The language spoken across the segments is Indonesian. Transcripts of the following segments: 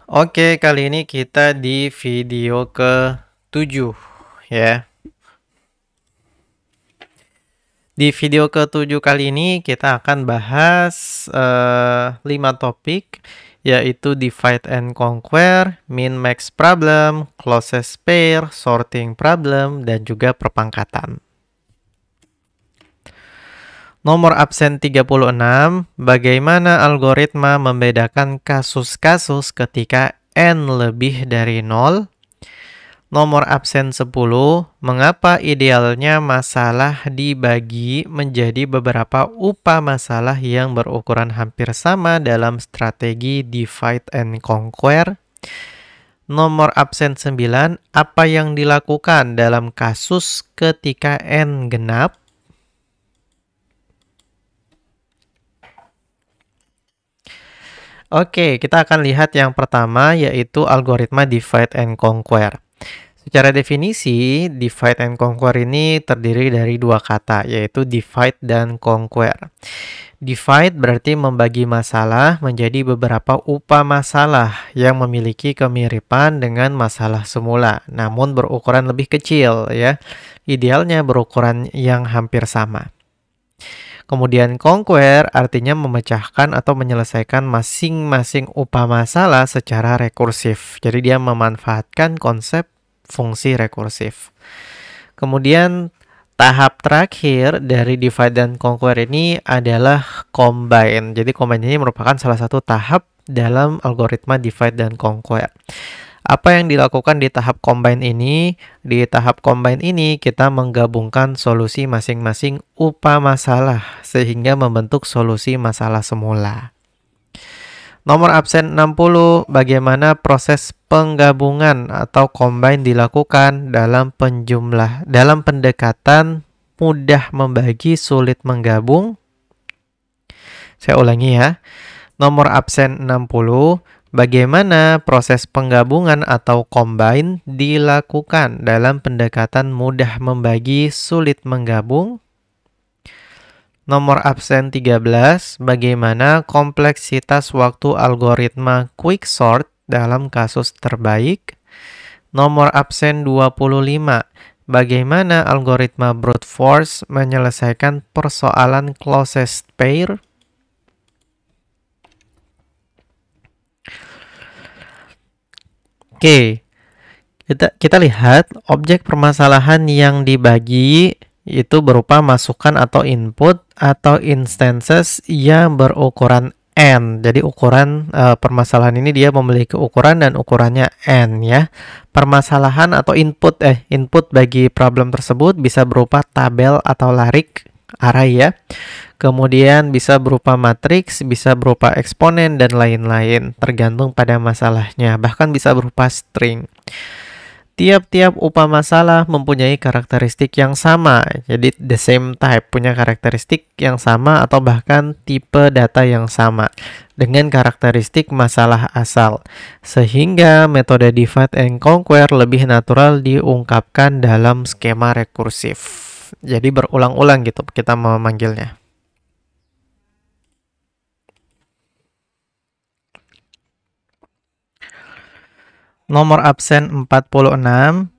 Oke, kali ini kita di video ke-7 ya. Di video ke-7 kali ini kita akan bahas 5 topik, yaitu divide and conquer, min-max problem, closest pair, sorting problem, dan juga perpangkatan. Nomor absen 36, bagaimana algoritma membedakan kasus-kasus ketika n lebih dari 0? Nomor absen 10, mengapa idealnya masalah dibagi menjadi beberapa masalah yang berukuran hampir sama dalam strategi divide and conquer? Nomor absen 9, apa yang dilakukan dalam kasus ketika n genap? Oke, kita akan lihat yang pertama, yaitu algoritma divide and conquer. Secara definisi, divide and conquer ini terdiri dari dua kata, yaitu divide dan conquer. Divide berarti membagi masalah menjadi beberapa masalah yang memiliki kemiripan dengan masalah semula, namun berukuran lebih kecil ya. Idealnya berukuran yang hampir sama. Kemudian conquer artinya memecahkan atau menyelesaikan masing-masing masalah secara rekursif. Jadi dia memanfaatkan konsep fungsi rekursif. Kemudian tahap terakhir dari divide dan conquer ini adalah combine. Jadi combine ini merupakan salah satu tahap dalam algoritma divide dan conquer. Apa yang dilakukan di tahap combine ini? Di tahap combine ini kita menggabungkan solusi masing-masing masalah sehingga membentuk solusi masalah semula. Nomor absen 60, bagaimana proses penggabungan atau combine dilakukan dalam pendekatan mudah membagi sulit menggabung? Saya ulangi ya. Nomor absen 60, bagaimana proses penggabungan atau combine dilakukan dalam pendekatan mudah membagi sulit menggabung? Nomor absen 13, bagaimana kompleksitas waktu algoritma quicksort dalam kasus terbaik? Nomor absen 25, bagaimana algoritma brute force menyelesaikan persoalan closest pair? Oke, kita lihat objek permasalahan yang dibagi itu berupa masukan atau input atau instances yang berukuran n. Jadi ukuran permasalahan ini dia memiliki ukuran dan ukurannya n ya. Permasalahan atau input bagi problem tersebut bisa berupa tabel atau larik array ya. Kemudian bisa berupa matriks, bisa berupa eksponen dan lain-lain tergantung pada masalahnya. Bahkan bisa berupa string. Tiap-tiap masalah mempunyai karakteristik yang sama, jadi the same type, punya karakteristik yang sama atau bahkan tipe data yang sama dengan karakteristik masalah asal. Sehingga metode divide and conquer lebih natural diungkapkan dalam skema rekursif. Jadi berulang-ulang gitu kita memanggilnya. Nomor absen 46,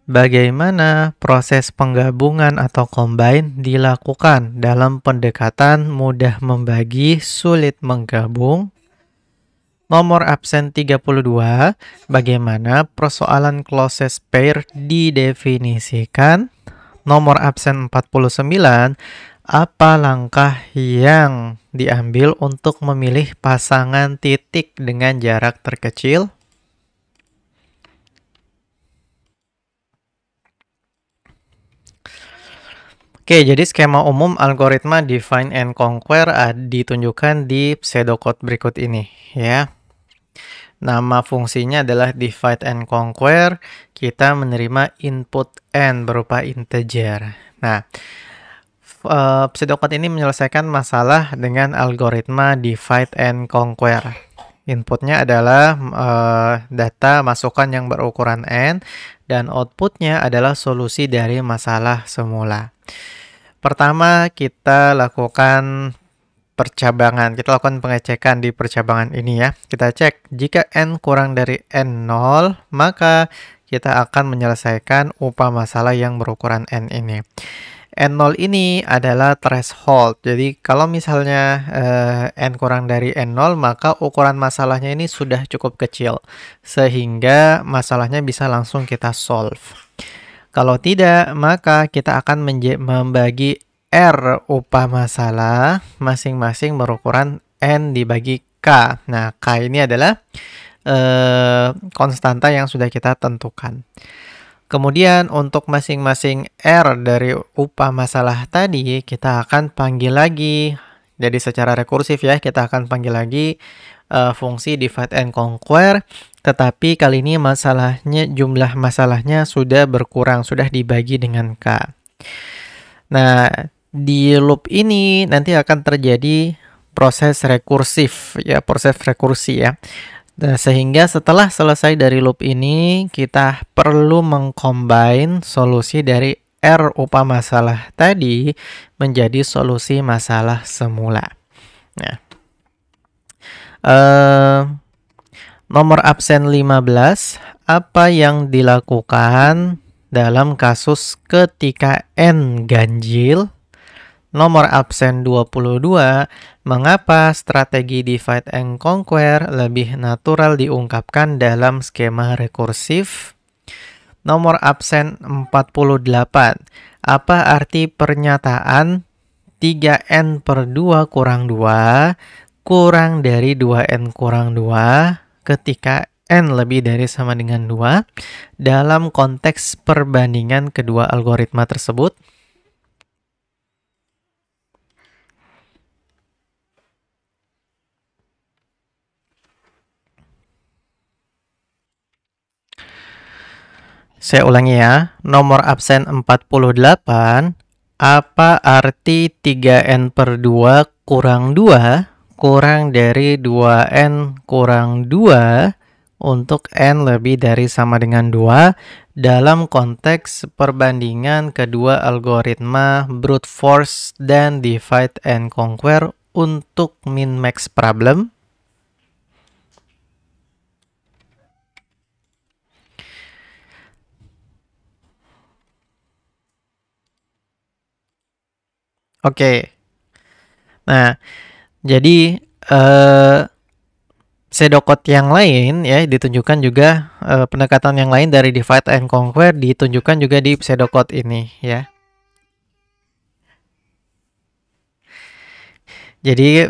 bagaimana proses penggabungan atau combine dilakukan dalam pendekatan mudah membagi, sulit menggabung? Nomor absen 32, bagaimana persoalan closest pair didefinisikan? Nomor absen 49, apa langkah yang diambil untuk memilih pasangan titik dengan jarak terkecil? Oke, jadi skema umum algoritma divide and conquer ditunjukkan di pseudocode berikut ini ya. Nama fungsinya adalah divide and conquer. Kita menerima input n berupa integer. Nah, pseudocode ini menyelesaikan masalah dengan algoritma divide and conquer. Inputnya adalah data masukan yang berukuran n dan outputnya adalah solusi dari masalah semula. Pertama, kita lakukan percabangan. Kita lakukan pengecekan di percabangan ini ya. Kita cek, jika N kurang dari N0, maka kita akan menyelesaikan upah masalah yang berukuran N ini. N0 ini adalah threshold. Jadi kalau misalnya N kurang dari N0, maka ukuran masalahnya ini sudah cukup kecil. Sehingga masalahnya bisa langsung kita solve. Kalau tidak, maka kita akan membagi R upah masalah masing-masing berukuran N dibagi K. Nah, K ini adalah konstanta yang sudah kita tentukan. Kemudian untuk masing-masing R dari upah masalah tadi, kita akan panggil lagi. Jadi secara rekursif ya, kita akan panggil lagi fungsi divide and conquer. Tetapi kali ini jumlah masalahnya sudah berkurang, sudah dibagi dengan K. Nah, di loop ini nanti akan terjadi proses rekursif ya, proses rekursi ya. Nah, sehingga setelah selesai dari loop ini, kita perlu mengcombine solusi dari R upah masalah tadi menjadi solusi masalah semula. Nah, nomor absen 15, apa yang dilakukan dalam kasus ketika N ganjil? Nomor absen 22, mengapa strategi divide and conquer lebih natural diungkapkan dalam skema rekursif? Nomor absen 48, apa arti pernyataan 3N per 2 kurang 2 kurang dari 2N kurang 2 ketika N lebih dari sama dengan 2 dalam konteks perbandingan kedua algoritma tersebut? Saya ulangi ya, nomor absen 48, apa arti 3N per 2 kurang 2 kurang dari 2N kurang 2 untuk N lebih dari sama dengan 2 dalam konteks perbandingan kedua algoritma brute force dan divide and conquer untuk min-max problem? Oke. Nah, jadi pseudocode yang lain ya ditunjukkan juga, pendekatan yang lain dari divide and conquer ditunjukkan juga di pseudocode ini ya. Jadi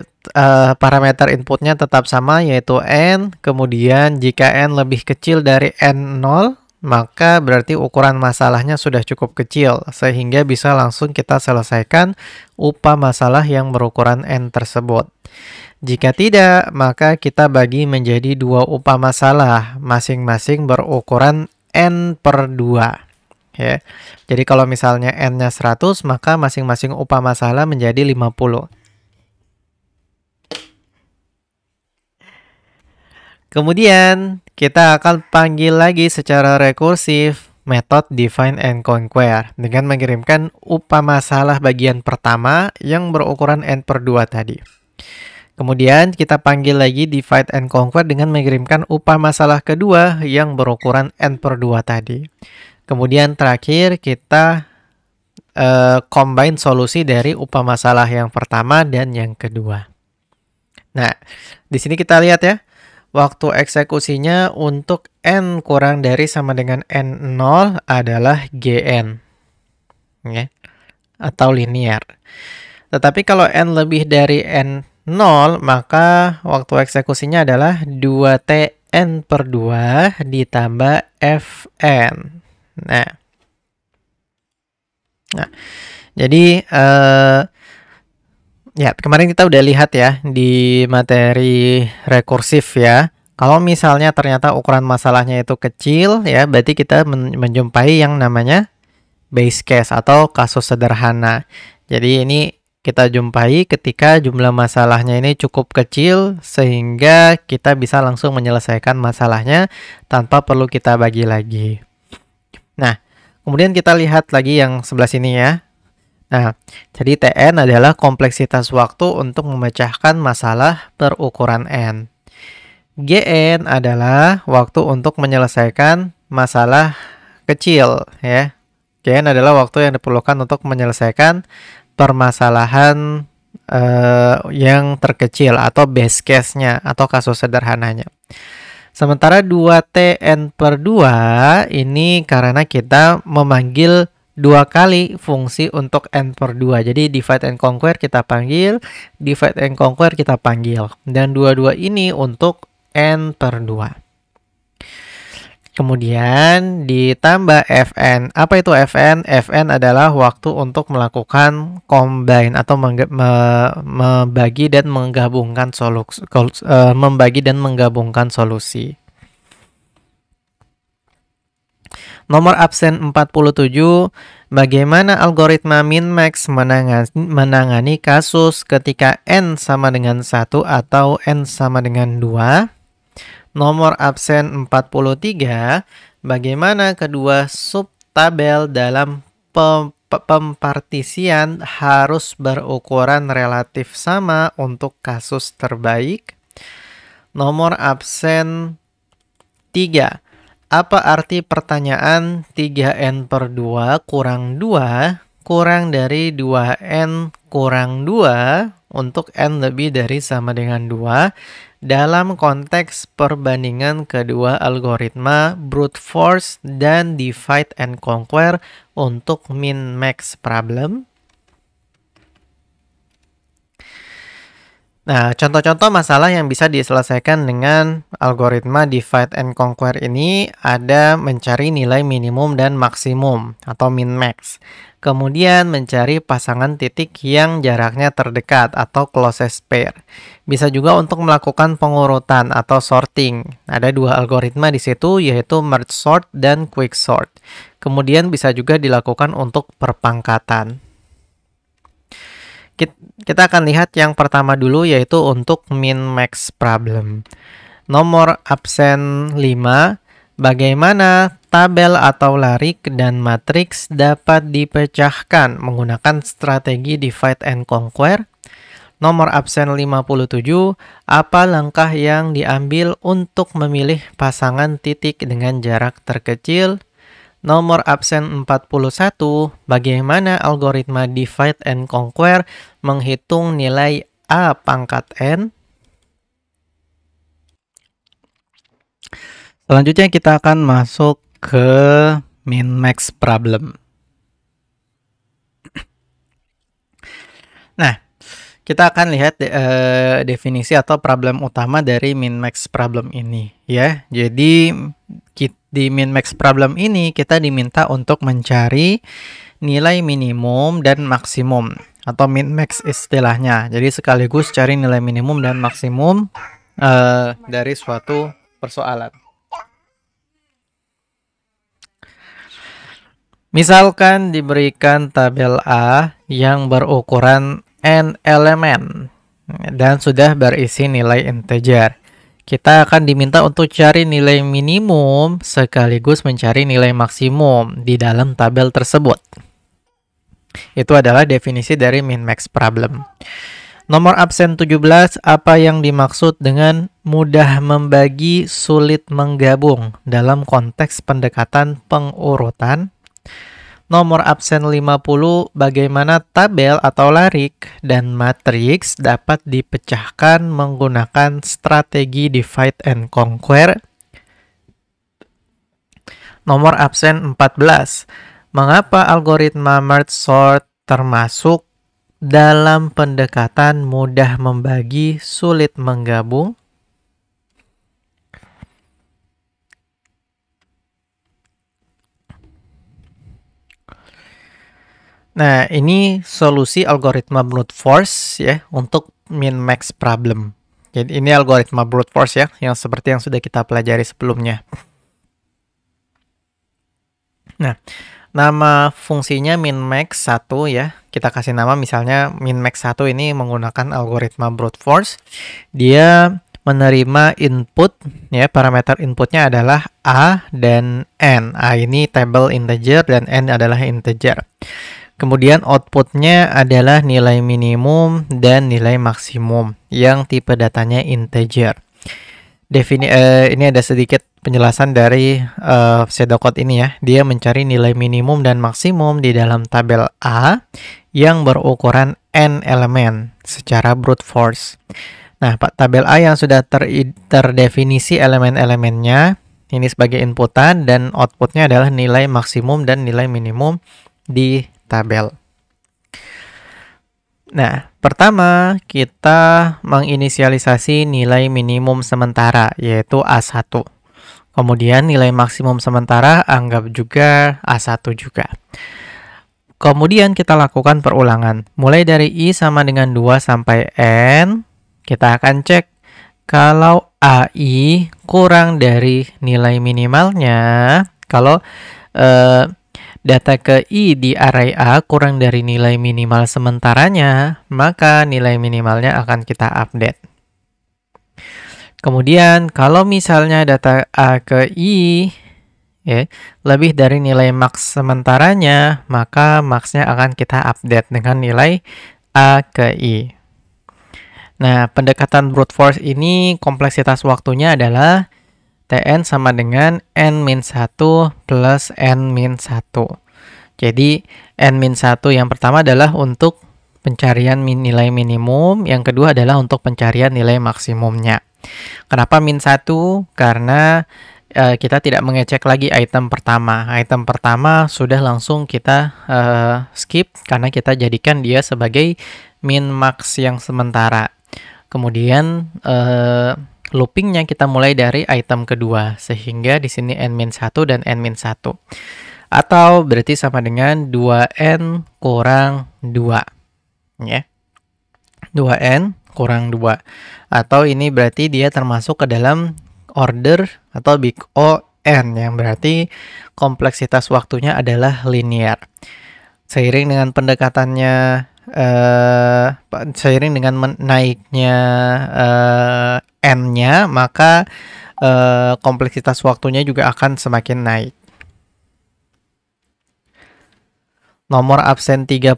parameter inputnya tetap sama yaitu N, kemudian jika N lebih kecil dari N0, maka berarti ukuran masalahnya sudah cukup kecil, sehingga bisa langsung kita selesaikan upah masalah yang berukuran N tersebut. Jika tidak, maka kita bagi menjadi dua upah masalah, masing-masing berukuran N per 2. Ya. Jadi kalau misalnya N-nya 100, maka masing-masing upah masalah menjadi 50. Kemudian, kita akan panggil lagi secara rekursif metode divide and conquer dengan mengirimkan upah masalah bagian pertama yang berukuran N per 2 tadi. Kemudian, kita panggil lagi divide and conquer dengan mengirimkan upah masalah kedua yang berukuran N per 2 tadi. Kemudian, terakhir kita combine solusi dari upah masalah yang pertama dan yang kedua. Nah, di sini kita lihat ya. Waktu eksekusinya untuk N kurang dari sama dengan N0 adalah Gn. Ya, atau linear. Tetapi kalau N lebih dari N0, maka waktu eksekusinya adalah 2Tn per 2 ditambah Fn. Nah jadi ya, kemarin kita udah lihat ya di materi rekursif ya. Kalau misalnya ternyata ukuran masalahnya itu kecil ya, berarti kita menjumpai yang namanya base case atau kasus sederhana. Jadi ini kita jumpai ketika jumlah masalahnya ini cukup kecil sehingga kita bisa langsung menyelesaikan masalahnya tanpa perlu kita bagi lagi. Nah, kemudian kita lihat lagi yang sebelah sini ya. Nah, jadi Tn adalah kompleksitas waktu untuk memecahkan masalah berukuran n. Gn adalah waktu untuk menyelesaikan masalah kecil, ya. Gn adalah waktu yang diperlukan untuk menyelesaikan permasalahan yang terkecil atau base case-nya atau kasus sederhananya. Sementara 2Tn/2 ini karena kita memanggil 2 kali fungsi untuk n/2. Jadi divide and conquer kita panggil, divide and conquer kita panggil. Dan dua-dua ini untuk n/2. Kemudian ditambah Fn. Apa itu Fn? Fn adalah waktu untuk melakukan combine atau membagi dan menggabungkan solusi. Nomor absen 47, bagaimana algoritma min-max menangani kasus ketika n sama dengan 1 atau n sama dengan 2? Nomor absen 43, bagaimana kedua subtabel dalam pempartisian harus berukuran relatif sama untuk kasus terbaik? Nomor absen 3, apa arti pertanyaan 3n/2 kurang 2 kurang dari 2n kurang 2 untuk n lebih dari sama dengan 2 dalam konteks perbandingan kedua algoritma brute force dan divide and conquer untuk min-max problem? Nah, contoh-contoh masalah yang bisa diselesaikan dengan algoritma divide and conquer ini ada mencari nilai minimum dan maksimum atau min-max. Kemudian mencari pasangan titik yang jaraknya terdekat atau closest pair. Bisa juga untuk melakukan pengurutan atau sorting. Ada 2 algoritma di situ yaitu merge sort dan quick sort. Kemudian bisa juga dilakukan untuk perpangkatan. Kita akan lihat yang pertama dulu yaitu untuk min-max problem. Nomor absen 5, bagaimana tabel atau larik dan matriks dapat dipecahkan menggunakan strategi divide and conquer? Nomor absen 57, apa langkah yang diambil untuk memilih pasangan titik dengan jarak terkecil? Nomor absen 41, bagaimana algoritma divide and conquer menghitung nilai A pangkat n? Selanjutnya kita akan masuk ke min-max problem. Nah, kita akan lihat definisi atau problem utama dari min-max problem ini, ya. Jadi di min-max problem ini kita diminta untuk mencari nilai minimum dan maksimum atau min-max istilahnya. Jadi sekaligus cari nilai minimum dan maksimum dari suatu persoalan. Misalkan diberikan tabel A yang berukuran n elemen dan sudah berisi nilai integer. Kita akan diminta untuk cari nilai minimum sekaligus mencari nilai maksimum di dalam tabel tersebut. Itu adalah definisi dari min-max problem. Nomor absen 17, apa yang dimaksud dengan mudah membagi, sulit menggabung dalam konteks pendekatan pengurutan? Nomor absen 50, bagaimana tabel atau larik dan matriks dapat dipecahkan menggunakan strategi divide and conquer? Nomor absen 14, mengapa algoritma merge sort termasuk dalam pendekatan mudah membagi, sulit menggabung? Nah, ini solusi algoritma brute force ya untuk min-max problem. Jadi ini algoritma brute force ya, yang seperti yang sudah kita pelajari sebelumnya. Nah, nama fungsinya min-max 1 ya. Kita kasih nama misalnya min-max 1 ini menggunakan algoritma brute force. Dia menerima input ya, parameter inputnya adalah A dan N. A ini table integer dan N adalah integer. Kemudian outputnya adalah nilai minimum dan nilai maksimum yang tipe datanya integer. Ini ada sedikit penjelasan dari pseudocode ini ya. Dia mencari nilai minimum dan maksimum di dalam tabel A yang berukuran n elemen secara brute force. Nah, tabel A yang sudah terdefinisi elemen-elemennya ini sebagai inputan dan outputnya adalah nilai maksimum dan nilai minimum di tabel. Nah, pertama kita menginisialisasi nilai minimum sementara, yaitu A1. Kemudian nilai maksimum sementara anggap juga A1 juga. Kemudian kita lakukan perulangan. Mulai dari I sama dengan 2 sampai N, kita akan cek kalau AI kurang dari nilai minimalnya, kalau data ke I di array A kurang dari nilai minimal sementaranya, maka nilai minimalnya akan kita update. Kemudian, kalau misalnya data A ke I ya, lebih dari nilai max sementaranya, maka max-nya akan kita update dengan nilai A ke I. Nah, pendekatan brute force ini kompleksitas waktunya adalah Tn sama dengan n-1 plus n-1. Jadi, n-1 yang pertama adalah untuk pencarian nilai minimum, yang kedua adalah untuk pencarian nilai maksimumnya. Kenapa -1? Karena kita tidak mengecek lagi item pertama. Item pertama sudah langsung kita skip karena kita jadikan dia sebagai min-max yang sementara. Kemudian loopingnya kita mulai dari item kedua, sehingga di sini n-1 dan n-1. Atau berarti sama dengan 2n kurang 2. Ya. 2n kurang 2. Atau ini berarti dia termasuk ke dalam order atau big O n, yang berarti kompleksitas waktunya adalah linear. Seiring dengan pendekatannya, seiring dengan naiknya n-nya, maka kompleksitas waktunya juga akan semakin naik. Nomor absen 30,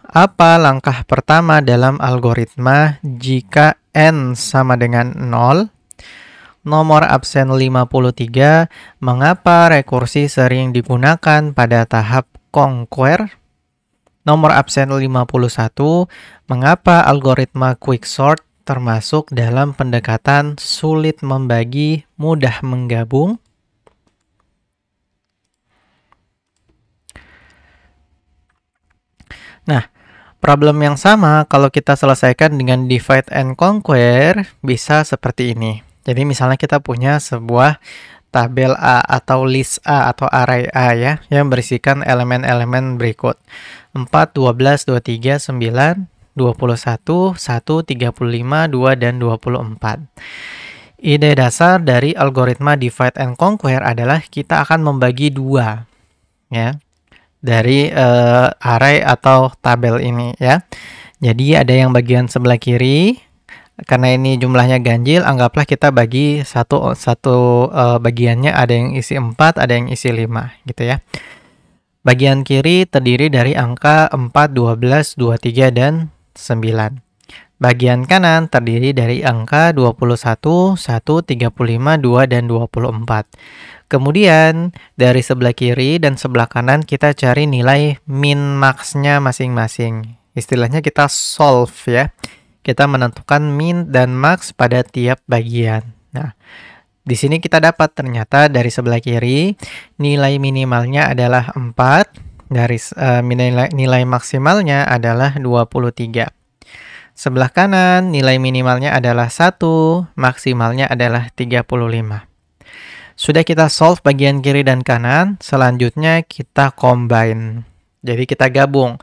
apa langkah pertama dalam algoritma jika n sama dengan 0? Nomor absen 53, mengapa rekursi sering digunakan pada tahap conquer? Nomor absen 51, mengapa algoritma quicksort termasuk dalam pendekatan sulit membagi, mudah menggabung? Nah, problem yang sama kalau kita selesaikan dengan divide and conquer bisa seperti ini. Jadi misalnya kita punya sebuah tabel A atau list A atau array A ya, yang berisikan elemen-elemen berikut. 4, 12, 23, 9, 21, 1, 35, 2, dan 24. Ide dasar dari algoritma divide and conquer adalah kita akan membagi dua ya, dari array atau tabel ini ya. Jadi ada yang bagian sebelah kiri, karena ini jumlahnya ganjil, anggaplah kita bagi satu bagiannya ada yang isi 4, ada yang isi 5 gitu ya. Bagian kiri terdiri dari angka 4, 12, 23, dan 9. Bagian kanan terdiri dari angka 21, 1, 35, 2, dan 24. Kemudian, dari sebelah kiri dan sebelah kanan kita cari nilai min-max-nya masing-masing. Istilahnya kita solve ya. Kita menentukan min dan max pada tiap bagian. Nah, di sini kita dapat ternyata dari sebelah kiri, nilai minimalnya adalah 4, dari nilai maksimalnya adalah 23. Sebelah kanan, nilai minimalnya adalah 1, maksimalnya adalah 35. Sudah kita solve bagian kiri dan kanan, selanjutnya kita combine. Jadi kita gabung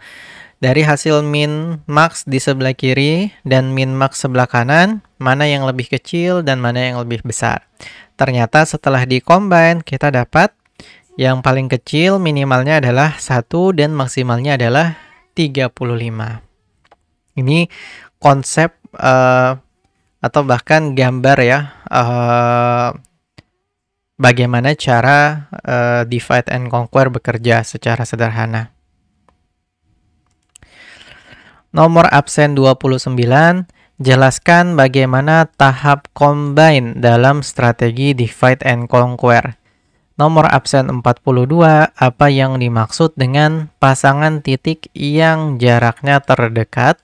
dari hasil min max di sebelah kiri dan min max sebelah kanan, mana yang lebih kecil dan mana yang lebih besar. Ternyata setelah di-combine kita dapat yang paling kecil minimalnya adalah 1 dan maksimalnya adalah 35. Ini konsep atau bahkan gambar ya, bagaimana cara divide and conquer bekerja secara sederhana. Nomor absen 29, jelaskan bagaimana tahap combine dalam strategi divide and conquer. Nomor absen 42, apa yang dimaksud dengan pasangan titik yang jaraknya terdekat?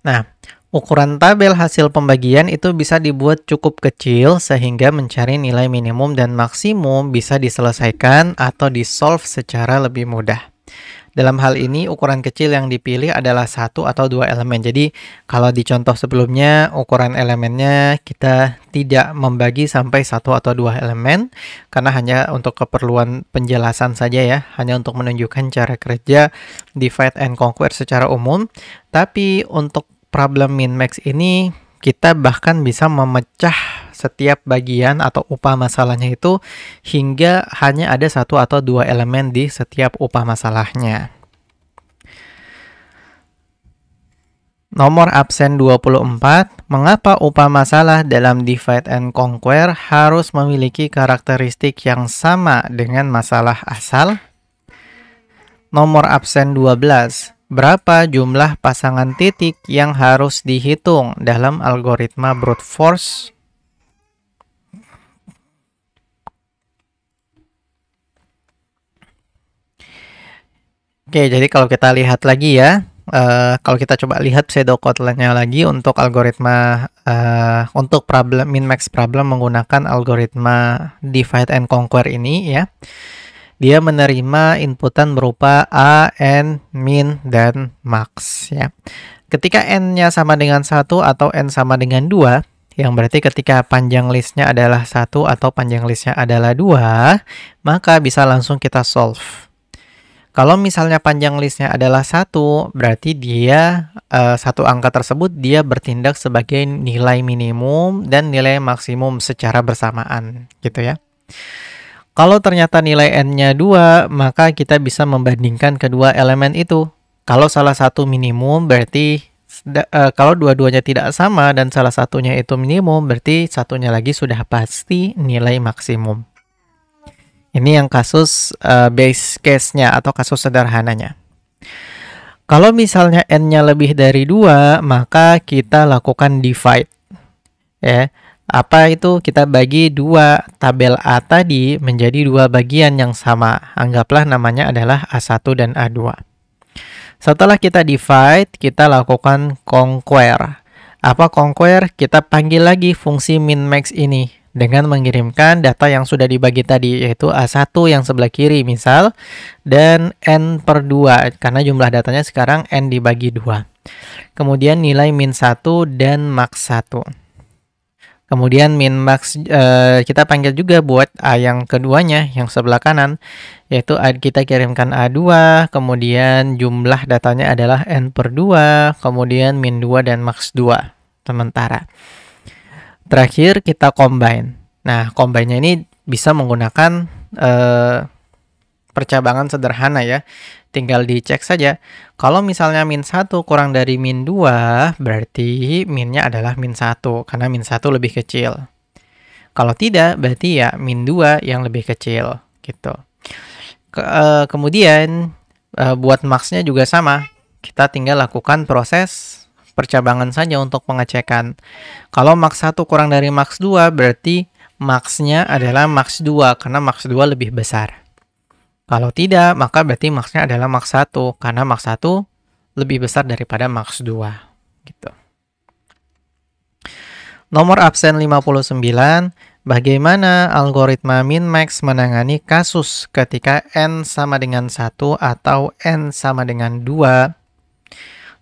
Nah, ukuran tabel hasil pembagian itu bisa dibuat cukup kecil sehingga mencari nilai minimum dan maksimum bisa diselesaikan atau di-solve secara lebih mudah. Dalam hal ini, ukuran kecil yang dipilih adalah satu atau dua elemen. Jadi, kalau di contoh sebelumnya, ukuran elemennya kita tidak membagi sampai satu atau dua elemen, karena hanya untuk keperluan penjelasan saja ya, hanya untuk menunjukkan cara kerja divide and conquer secara umum. Tapi untuk problem min-max ini, kita bahkan bisa memecah setiap bagian atau upah masalahnya itu hingga hanya ada satu atau dua elemen di setiap upah masalahnya. Nomor absen 24, mengapa upah masalah dalam divide and conquer harus memiliki karakteristik yang sama dengan masalah asal? Nomor absen 12, berapa jumlah pasangan titik yang harus dihitung dalam algoritma brute force? Oke, jadi kalau kita lihat lagi ya, kalau kita coba lihat pseudocode-nya lagi untuk algoritma untuk problem min-max problem menggunakan algoritma divide and conquer ini ya. Dia menerima inputan berupa A, N, min, dan max ya. Ketika N-nya sama dengan 1 atau N sama dengan 2, yang berarti ketika panjang listnya adalah 1 atau panjang listnya adalah 2, maka bisa langsung kita solve. Kalau misalnya panjang listnya adalah 1, berarti dia satu angka tersebut dia bertindak sebagai nilai minimum dan nilai maksimum secara bersamaan gitu ya. Kalau ternyata nilai N-nya 2, maka kita bisa membandingkan kedua elemen itu. Kalau salah satu minimum, berarti kalau dua-duanya tidak sama dan salah satunya itu minimum, berarti satunya lagi sudah pasti nilai maksimum. Ini yang kasus base case-nya atau kasus sederhananya. Kalau misalnya N-nya lebih dari 2, maka kita lakukan divide. Ya. Apa itu? Kita bagi dua tabel A tadi menjadi dua bagian yang sama. Anggaplah namanya adalah A1 dan A2. Setelah kita divide, kita lakukan conquer. Apa conquer? Kita panggil lagi fungsi min-max ini dengan mengirimkan data yang sudah dibagi tadi, yaitu A1 yang sebelah kiri misal, dan N per 2, karena jumlah datanya sekarang N dibagi 2. Kemudian nilai min 1 dan max 1. Kemudian min max kita panggil juga buat A yang keduanya, yang sebelah kanan, yaitu kita kirimkan A2, kemudian jumlah datanya adalah N per 2, kemudian min 2 dan max 2 sementara. Terakhir kita combine. Nah, combine-nya ini bisa menggunakan percabangan sederhana ya. Tinggal dicek saja. Kalau misalnya min 1 kurang dari min 2, berarti minnya adalah min 1, karena min 1 lebih kecil. Kalau tidak, berarti ya min 2 yang lebih kecil. Gitu. Kemudian, buat max-nya juga sama. Kita tinggal lakukan proses percabangan saja untuk pengecekan. Kalau max 1 kurang dari max 2, berarti max-nya adalah max 2, karena max 2 lebih besar. Kalau tidak, maka berarti max-nya adalah max 1, karena max 1 lebih besar daripada max 2. Gitu. Nomor absen 59, bagaimana algoritma min-max menangani kasus ketika N sama dengan 1 atau N sama dengan 2?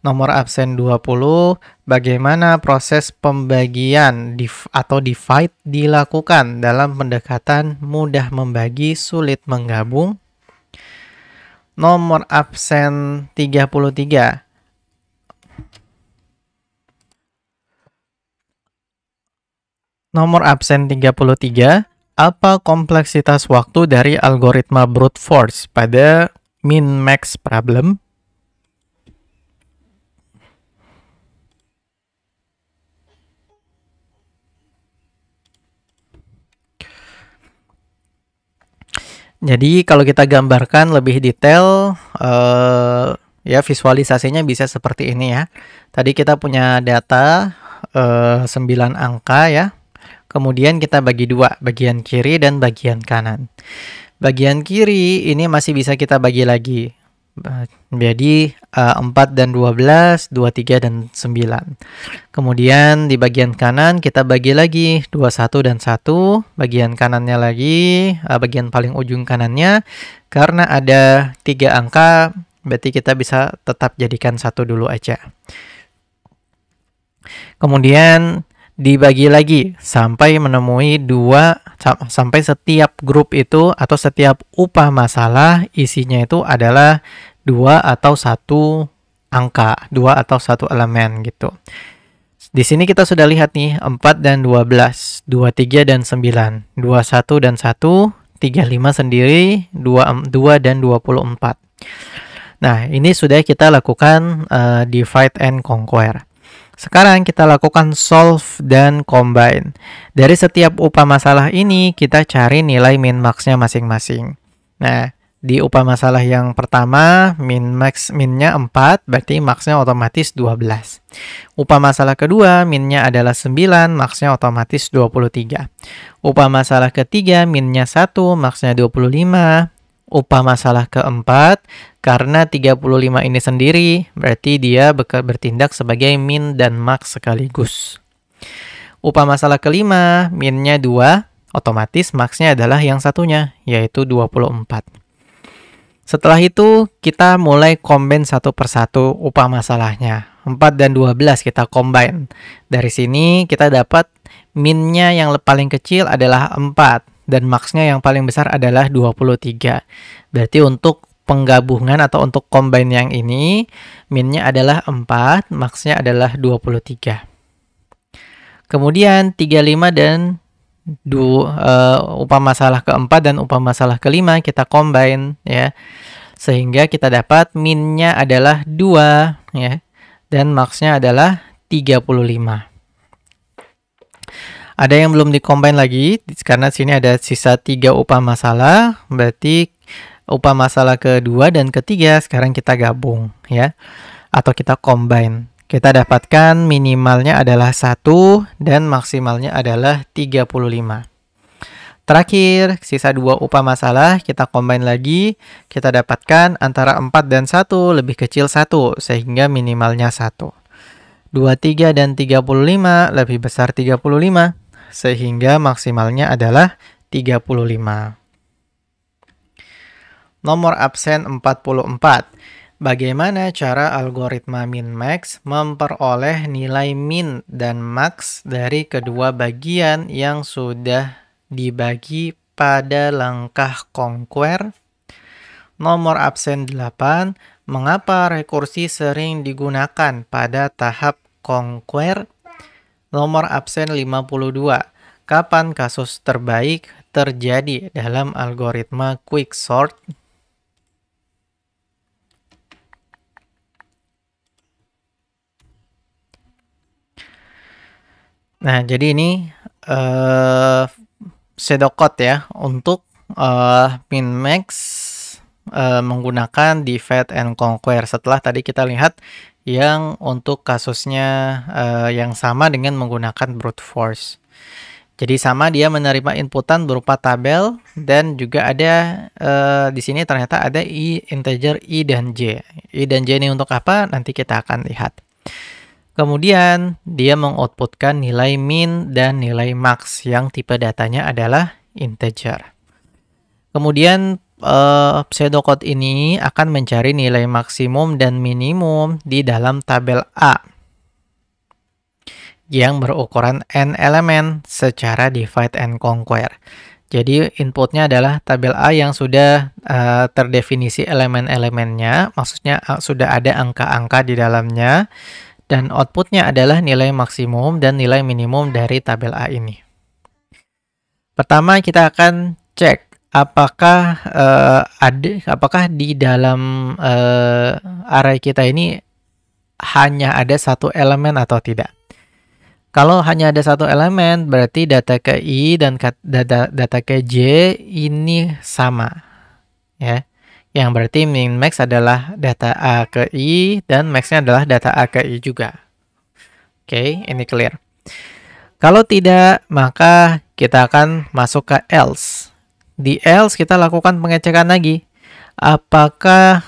Nomor absen 20, bagaimana proses pembagian atau divide dilakukan dalam pendekatan mudah membagi, sulit menggabung? Nomor absen 33. Nomor absen 33, apa kompleksitas waktu dari algoritma brute force pada min-max problem? Jadi kalau kita gambarkan lebih detail, ya visualisasinya bisa seperti ini ya. Tadi kita punya data 9 angka ya. Kemudian kita bagi dua, bagian kiri dan bagian kanan. Bagian kiri ini masih bisa kita bagi lagi. Jadi 4 dan 12, 23 dan 9. Kemudian di bagian kanan kita bagi lagi 21 dan 1. Bagian kanannya lagi, bagian paling ujung kanannya. Karena ada 3 angka, berarti kita bisa tetap jadikan 1 dulu aja. Kemudian dibagi lagi sampai menemui 2, sampai setiap grup itu atau setiap upah masalah isinya itu adalah 2 atau 1 angka, 2 atau 1 elemen gitu. Di sini kita sudah lihat nih 4 dan 12, 23 dan 9, 21 dan 1, 35 sendiri, 2 dan 24. Nah, ini sudah kita lakukan divide and conquer. Sekarang kita lakukan solve dan combine. Dari setiap upah masalah ini, kita cari nilai min max-nya masing-masing. Nah, di upah masalah yang pertama, minnya 4, berarti max-nya otomatis 12. Upah masalah kedua, minnya adalah 9, max-nya otomatis 23. Upah masalah ketiga, minnya 1, max-nya 25. Upah masalah keempat, karena 35 ini sendiri, berarti dia bertindak sebagai min dan max sekaligus. Upah masalah kelima, minnya 2, otomatis max-nya adalah yang satunya, yaitu 24. Setelah itu, kita mulai combine satu persatu upah masalahnya. 4 dan 12 kita combine. Dari sini kita dapat minnya yang paling kecil adalah 4. Dan max-nya yang paling besar adalah 23. Berarti untuk penggabungan atau untuk combine yang ini, minnya adalah 4, max-nya adalah 23. Kemudian 35 dan upah masalah keempat dan upah masalah kelima kita combine ya. Sehingga kita dapat minnya adalah 2 ya. Dan max-nya adalah 35. Ada yang belum di-combine lagi, karena sini ada sisa 3 upah masalah, berarti upah masalah kedua dan ketiga sekarang kita gabung ya, atau kita combine. Kita dapatkan minimalnya adalah 1 dan maksimalnya adalah 35. Terakhir, sisa 2 upah masalah kita combine lagi, kita dapatkan antara 4 dan 1 lebih kecil 1, sehingga minimalnya 1. 23 dan 35 lebih besar 35. Sehingga maksimalnya adalah 35. Nomor absen 44. Bagaimana cara algoritma min-max memperoleh nilai min dan max dari kedua bagian yang sudah dibagi pada langkah conquer? Nomor absen 8. Mengapa rekursi sering digunakan pada tahap conquer? Nomor absen 52. Kapan kasus terbaik terjadi dalam algoritma quicksort? Nah, jadi ini pseudocode ya untuk min-max menggunakan divide and conquer. Setelah tadi kita lihat yang untuk kasusnya yang sama dengan menggunakan brute force. Jadi sama, dia menerima inputan berupa tabel dan juga ada di sini ternyata ada integer i dan j. I dan j ini untuk apa? Nanti kita akan lihat. Kemudian dia mengoutputkan nilai min dan nilai max yang tipe datanya adalah integer. Kemudian pseudocode ini akan mencari nilai maksimum dan minimum di dalam tabel A yang berukuran n elemen secara divide and conquer. Jadi inputnya adalah tabel A yang sudah terdefinisi elemen-elemennya, maksudnya sudah ada angka-angka di dalamnya, dan outputnya adalah nilai maksimum dan nilai minimum dari tabel A ini. Pertama kita akan cek apakah apakah di dalam array kita ini hanya ada satu elemen atau tidak. Kalau hanya ada satu elemen, berarti data ke i dan data ke j ini sama. ya. Yang berarti min max adalah data A ke I dan max-nya adalah data A ke I juga. Oke, ini clear. Kalau tidak, maka kita akan masuk ke else. Di else kita lakukan pengecekan lagi. Apakah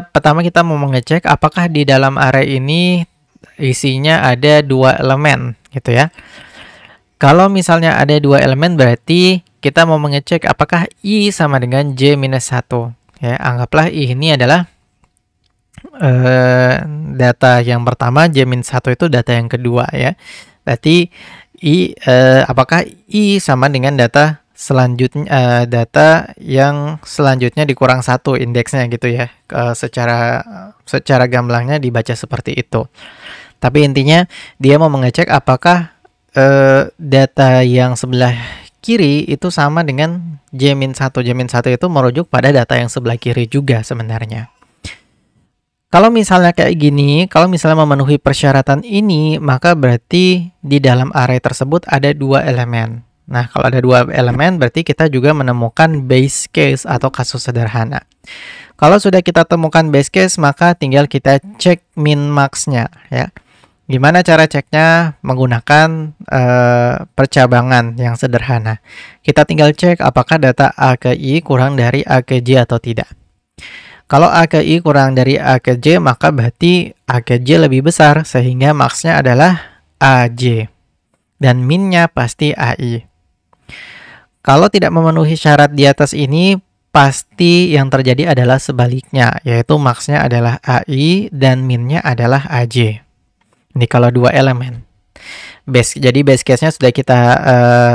pertama kita mau mengecek apakah di dalam array ini isinya ada 2 elemen gitu ya. Kalau misalnya ada 2 elemen berarti kita mau mengecek apakah I sama dengan J-1 ya. Anggaplah I ini adalah data yang pertama, J-1 itu data yang kedua ya. Berarti apakah I sama dengan data selanjutnya, data yang selanjutnya dikurang 1 indeksnya gitu ya. Secara gamblangnya dibaca seperti itu. Tapi intinya dia mau mengecek apakah data yang sebelah kiri itu sama dengan J-1. J-1 itu merujuk pada data yang sebelah kiri juga sebenarnya. Kalau misalnya kayak gini, kalau misalnya memenuhi persyaratan ini, maka berarti di dalam array tersebut ada 2 elemen. Nah, kalau ada 2 elemen, berarti kita juga menemukan base case atau kasus sederhana. Kalau sudah kita temukan base case, maka tinggal kita cek min max-nya ya. Gimana cara ceknya? Menggunakan percabangan yang sederhana. Kita tinggal cek apakah data A ke I kurang dari A ke J atau tidak. Kalau A ke I kurang dari A ke J, maka berarti A ke J lebih besar, sehingga max-nya adalah AJ. Dan min-nya pasti AI. Kalau tidak memenuhi syarat di atas ini, pasti yang terjadi adalah sebaliknya, yaitu max-nya adalah AI dan min-nya adalah AJ. Ini kalau 2 elemen. Jadi base case-nya sudah kita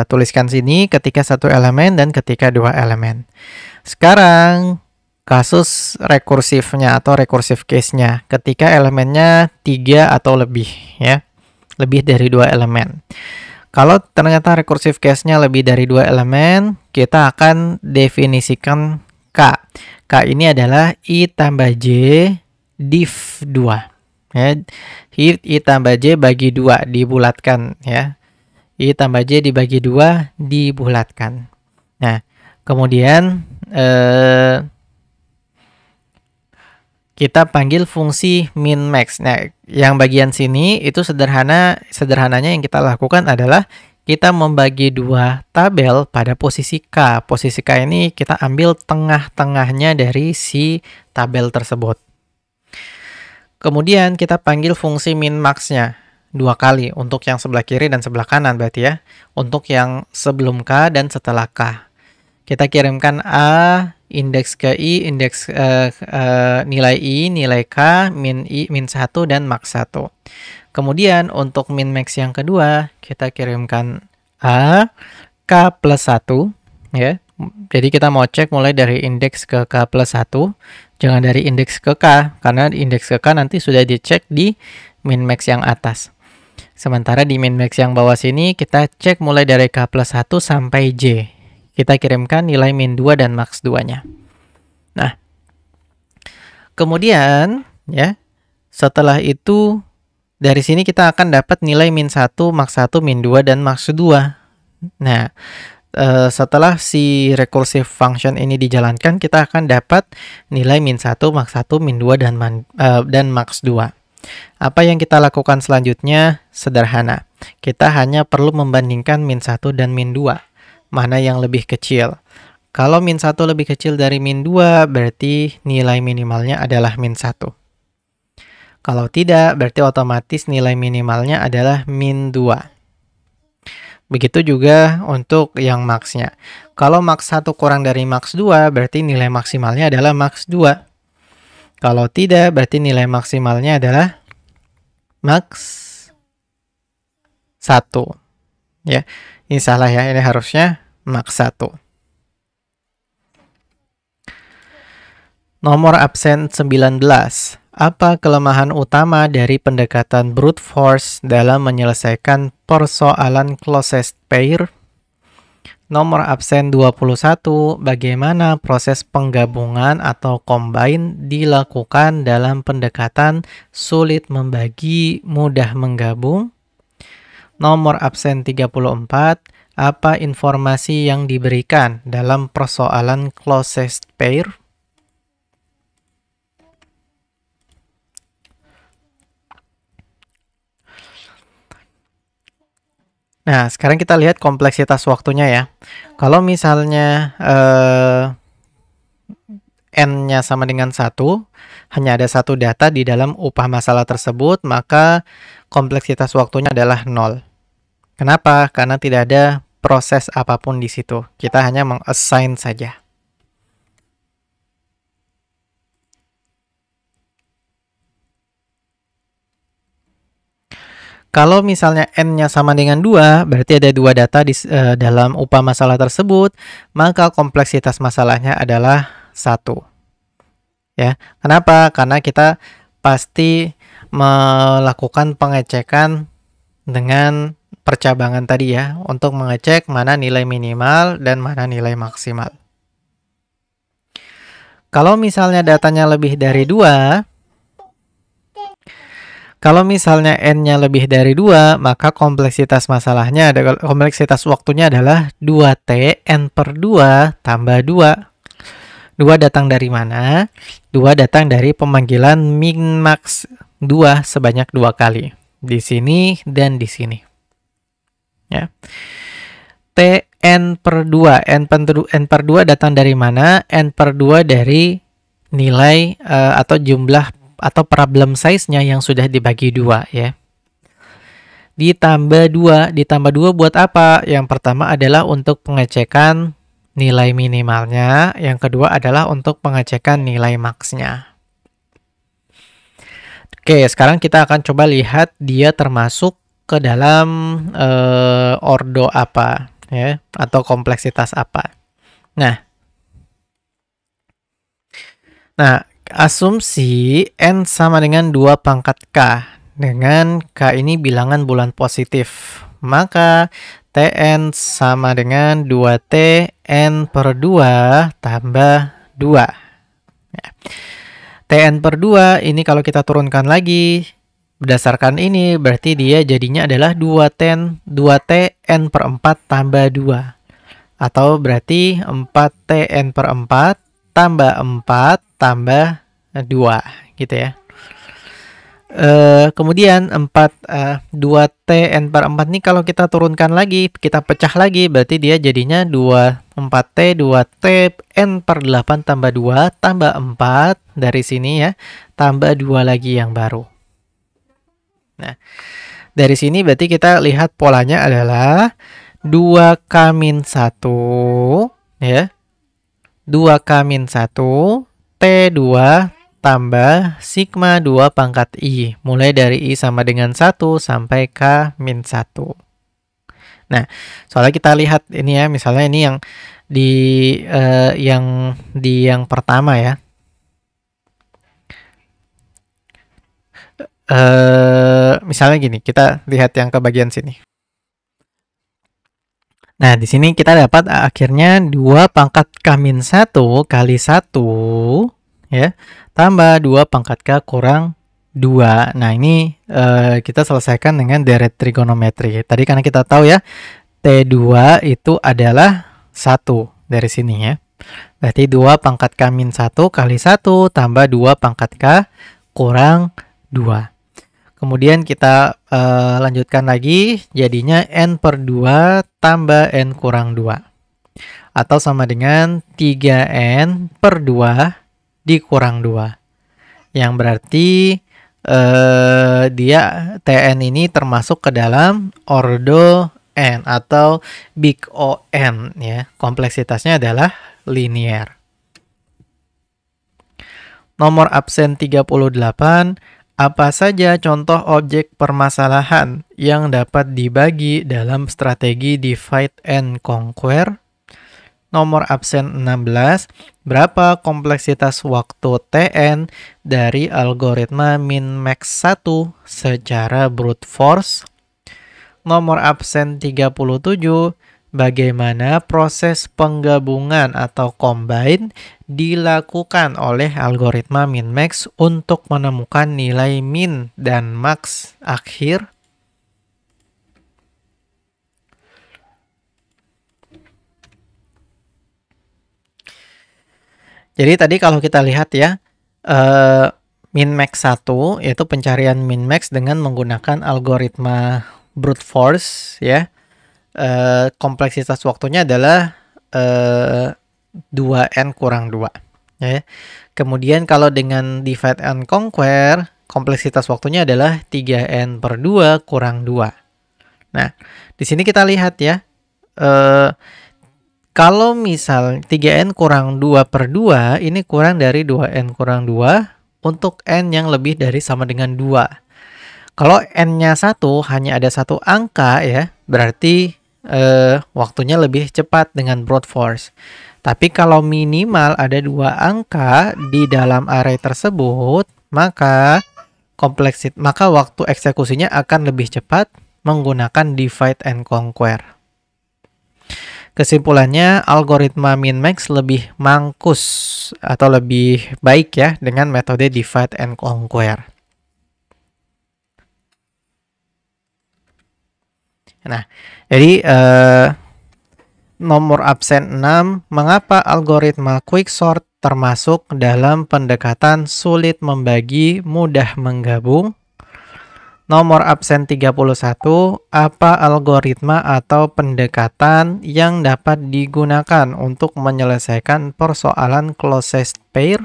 tuliskan sini ketika 1 elemen dan ketika 2 elemen. Sekarang kasus rekursifnya atau recursive case-nya ketika elemennya 3 atau lebih ya. Lebih dari 2 elemen. Kalau ternyata recursive case-nya lebih dari 2 elemen, kita akan definisikan K. K ini adalah I tambah J div 2. Ya, I tambah J bagi 2 dibulatkan ya. I tambah J dibagi 2 dibulatkan. Nah, kemudian kita panggil fungsi min max. Nah, yang bagian sini itu sederhananya yang kita lakukan adalah kita membagi 2 tabel pada posisi K. Posisi K ini kita ambil tengah-tengahnya dari si tabel tersebut. Kemudian kita panggil fungsi min max-nya 2 kali untuk yang sebelah kiri dan sebelah kanan berarti ya. Untuk yang sebelum K dan setelah K. Kita kirimkan A, indeks ke I, indeks nilai I, nilai K, min I, min 1 dan max 1. Kemudian untuk min max yang kedua, kita kirimkan A, K plus 1 ya. Jadi kita mau cek mulai dari indeks ke K plus 1, jangan dari indeks ke K, karena indeks ke K nanti sudah dicek di min max yang atas. Sementara di min max yang bawah sini, kita cek mulai dari K plus 1 sampai J. Kita kirimkan nilai min 2 dan max 2-nya. Nah, kemudian, ya, setelah itu, dari sini kita akan dapat nilai min 1, max 1, min 2, dan max 2. Nah, setelah si recursive function ini dijalankan, kita akan dapat nilai min 1, max 1, min 2, dan max 2. Apa yang kita lakukan selanjutnya? Sederhana. Kita hanya perlu membandingkan min 1 dan min 2. Mana yang lebih kecil? Kalau min 1 lebih kecil dari min 2, berarti nilai minimalnya adalah min 1. Kalau tidak, berarti otomatis nilai minimalnya adalah min 2. Begitu juga untuk yang max-nya. Kalau max 1 kurang dari max 2, berarti nilai maksimalnya adalah max 2. Kalau tidak, berarti nilai maksimalnya adalah max 1. Ya, ini salah ya, ini harusnya max 1. Nomor absen 19. Apa kelemahan utama dari pendekatan brute force dalam menyelesaikan persoalan closest pair? Nomor absen 21. Bagaimana proses penggabungan atau combine dilakukan dalam pendekatan sulit membagi, mudah menggabung? Nomor absen 34. Apa informasi yang diberikan dalam persoalan closest pair? Nah, sekarang kita lihat kompleksitas waktunya ya. Kalau misalnya N-nya sama dengan 1, hanya ada satu data di dalam upah masalah tersebut, maka kompleksitas waktunya adalah 0. Kenapa? Karena tidak ada proses apapun di situ. Kita hanya meng-assign saja. Kalau misalnya N-nya sama dengan 2, berarti ada 2 data di dalam upah masalah tersebut, maka kompleksitas masalahnya adalah 1. Ya. Kenapa? Karena kita pasti melakukan pengecekan dengan percabangan tadi ya, untuk mengecek mana nilai minimal dan mana nilai maksimal. Kalau misalnya datanya lebih dari 2, kalau misalnya N-nya lebih dari 2, maka kompleksitas masalahnya, kompleksitas waktunya adalah 2T N per 2 tambah 2. 2 datang dari mana? 2 datang dari pemanggilan min max 2 sebanyak 2 kali. Di sini dan di sini. Ya. T N per 2. N per 2 datang dari mana? N per 2 dari nilai atau jumlah atau problem size-nya yang sudah dibagi 2 ya. Ditambah 2 buat apa? Yang pertama adalah untuk pengecekan nilai minimalnya, yang kedua adalah untuk pengecekan nilai max-nya. Oke, sekarang kita akan coba lihat dia termasuk ke dalam ordo apa ya, atau kompleksitas apa. Nah, asumsi N sama dengan 2 pangkat K, dengan K ini bilangan bulan positif. Maka Tn sama dengan 2T N per 2 tambah 2. Ya. Tn per 2 ini kalau kita turunkan lagi, berdasarkan ini berarti dia jadinya adalah 2T N per 4 tambah 2. Atau berarti 4T N per 4 tambah 4 tambah 2 gitu ya. Kemudian 2T N per 4 nih kalau kita turunkan lagi, kita pecah lagi, berarti dia jadinya 4T N per 8 tambah 2 tambah 4 dari sini ya, tambah 2 lagi yang baru. Nah, dari sini berarti kita lihat polanya adalah 2K-1 ya. 2K-1 T2 tambah sigma 2 pangkat I. Mulai dari I sama dengan 1 sampai K-1. Nah, soalnya kita lihat ini ya, misalnya ini yang pertama ya. Misalnya gini, kita lihat yang ke bagian sini. Nah, di sini kita dapat akhirnya 2 pangkat K-1 kali 1 ya, tambah 2 pangkat K kurang 2. Nah, ini kita selesaikan dengan deret trigonometri. Tadi karena kita tahu ya, T2 itu adalah 1 dari sini ya. Berarti 2 pangkat K-1 kali 1 tambah 2 pangkat K kurang 2. Kemudian kita lanjutkan lagi, jadinya N per 2 tambah N kurang 2. Atau sama dengan 3N per 2 dikurang 2. Yang berarti dia Tn ini termasuk ke dalam ordo N atau big O(n) ya. Kompleksitasnya adalah linear. Nomor absen 38. Apa saja contoh objek permasalahan yang dapat dibagi dalam strategi divide and conquer? Nomor absen 16. Berapa kompleksitas waktu Tn dari algoritma min-max 1 secara brute force? Nomor absen 37. Bagaimana proses penggabungan atau combine dilakukan oleh algoritma min-max untuk menemukan nilai min dan max akhir? Jadi tadi kalau kita lihat ya, min-max 1 yaitu pencarian min-max dengan menggunakan algoritma brute force ya. Kompleksitas waktunya adalah 2n kurang 2 ya. Kemudian kalau dengan divide and conquer, kompleksitas waktunya adalah 3n per 2 kurang 2. Nah, di sini kita lihat ya, kalau misal 3n kurang 2 per 2, ini kurang dari 2n kurang 2 untuk n yang lebih dari sama dengan 2. Kalau n-nya 1 hanya ada satu angka ya, berarti waktunya lebih cepat dengan brute force. Tapi kalau minimal ada 2 angka di dalam array tersebut, maka waktu eksekusinya akan lebih cepat menggunakan divide and conquer. Kesimpulannya, algoritma min-max lebih mangkus atau lebih baik ya dengan metode divide and conquer. Nah, jadi nomor absen 6, mengapa algoritma quicksort termasuk dalam pendekatan sulit membagi, mudah menggabung? Nomor absen 31, apa algoritma atau pendekatan yang dapat digunakan untuk menyelesaikan persoalan closest pair?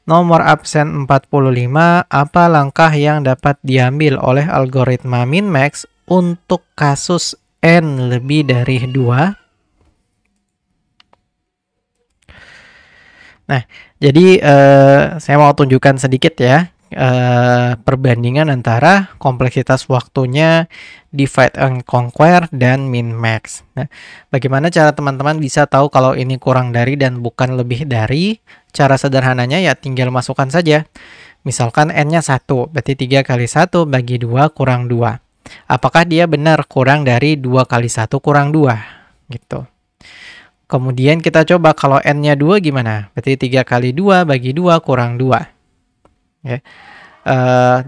Nomor absen 45, apa langkah yang dapat diambil oleh algoritma min-max untuk kasus n lebih dari 2? Nah, jadi saya mau tunjukkan sedikit ya perbandingan antara kompleksitas waktunya divide and conquer dan min-max. Nah, bagaimana cara teman-teman bisa tahu kalau ini kurang dari dan bukan lebih dari? Cara sederhananya ya tinggal masukkan saja. Misalkan n-nya 1, berarti 3 kali 1 bagi 2 kurang 2. Apakah dia benar kurang dari 2 kali 1 kurang 2? Gitu. Kemudian kita coba kalau n-nya 2 gimana? Berarti 3 kali 2 bagi 2 kurang 2. Ya.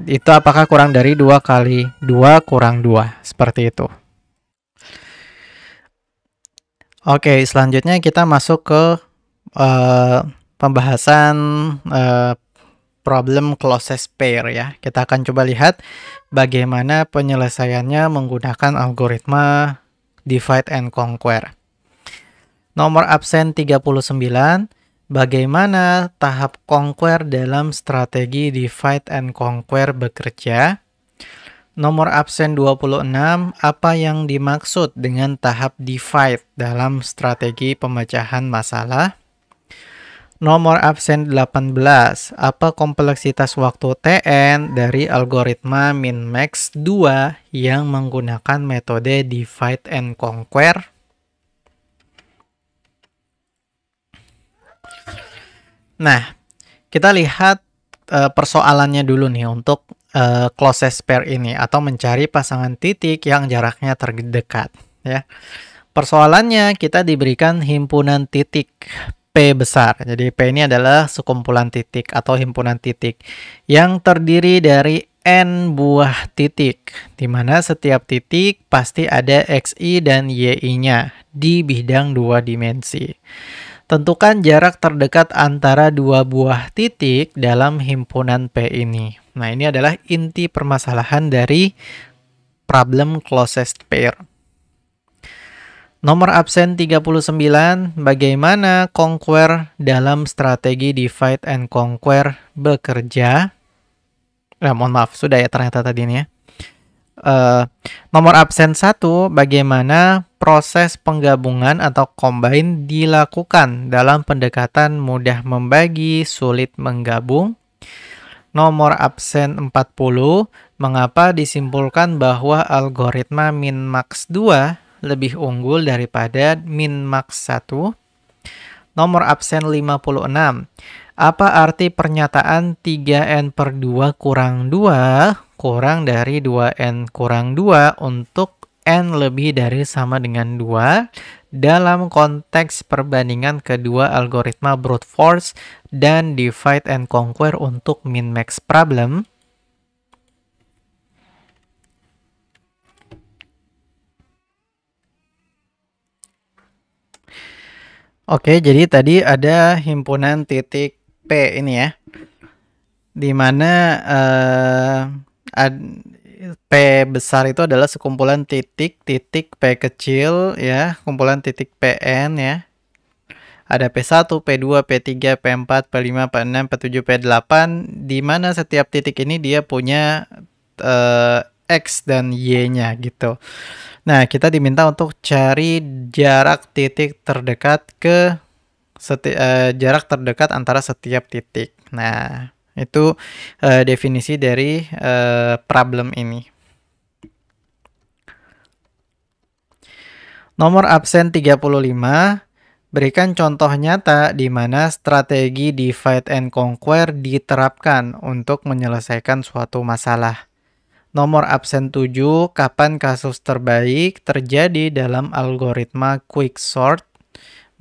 Itu apakah kurang dari 2 kali 2 kurang 2? Seperti itu. Oke, selanjutnya kita masuk ke pembahasan problem closest pair ya. Kita akan coba lihat bagaimana penyelesaiannya menggunakan algoritma divide and conquer. Nomor absen 39, bagaimana tahap conquer dalam strategi divide and conquer bekerja? Nomor absen 26, apa yang dimaksud dengan tahap divide dalam strategi pemecahan masalah? Nomor absen 18, apa kompleksitas waktu Tn dari algoritma min-max 2 yang menggunakan metode divide and conquer? Nah, kita lihat persoalannya dulu nih untuk closest pair ini atau mencari pasangan titik yang jaraknya terdekat ya. Persoalannya kita diberikan himpunan titik P besar. Jadi P ini adalah sekumpulan titik atau himpunan titik yang terdiri dari n buah titik, di mana setiap titik pasti ada xi dan yi-nya di bidang 2 dimensi. Tentukan jarak terdekat antara dua buah titik dalam himpunan P ini. Nah, ini adalah inti permasalahan dari problem closest pair. Nomor absen 39, bagaimana conquer dalam strategi divide and conquer bekerja? Mohon maaf, sudah ya ternyata tadi ini ya. Nomor absen 1, bagaimana proses penggabungan atau combine dilakukan dalam pendekatan mudah membagi, sulit menggabung? Nomor absen 40, mengapa disimpulkan bahwa algoritma min-max 2 lebih unggul daripada min-max 1? Nomor absen 56, apa arti pernyataan 3n per 2 kurang 2 kurang dari 2n kurang 2 untuk n lebih dari sama dengan 2 dalam konteks perbandingan kedua algoritma brute force dan divide and conquer untuk min-max problem? Oke, jadi tadi ada himpunan titik P ini ya, di mana P besar itu adalah sekumpulan titik-titik P kecil ya, kumpulan titik Pn ya. Ada P1, P2, P3, P4, P5, P6, P7, P8, di mana setiap titik ini dia punya X dan Y-nya gitu. Nah, kita diminta untuk cari jarak titik terdekat ke jarak terdekat antara setiap titik. Nah, itu definisi dari problem ini. Nomor absen 35, berikan contoh nyata di mana strategi divide and conquer diterapkan untuk menyelesaikan suatu masalah. Nomor absen 7, kapan kasus terbaik terjadi dalam algoritma quicksort?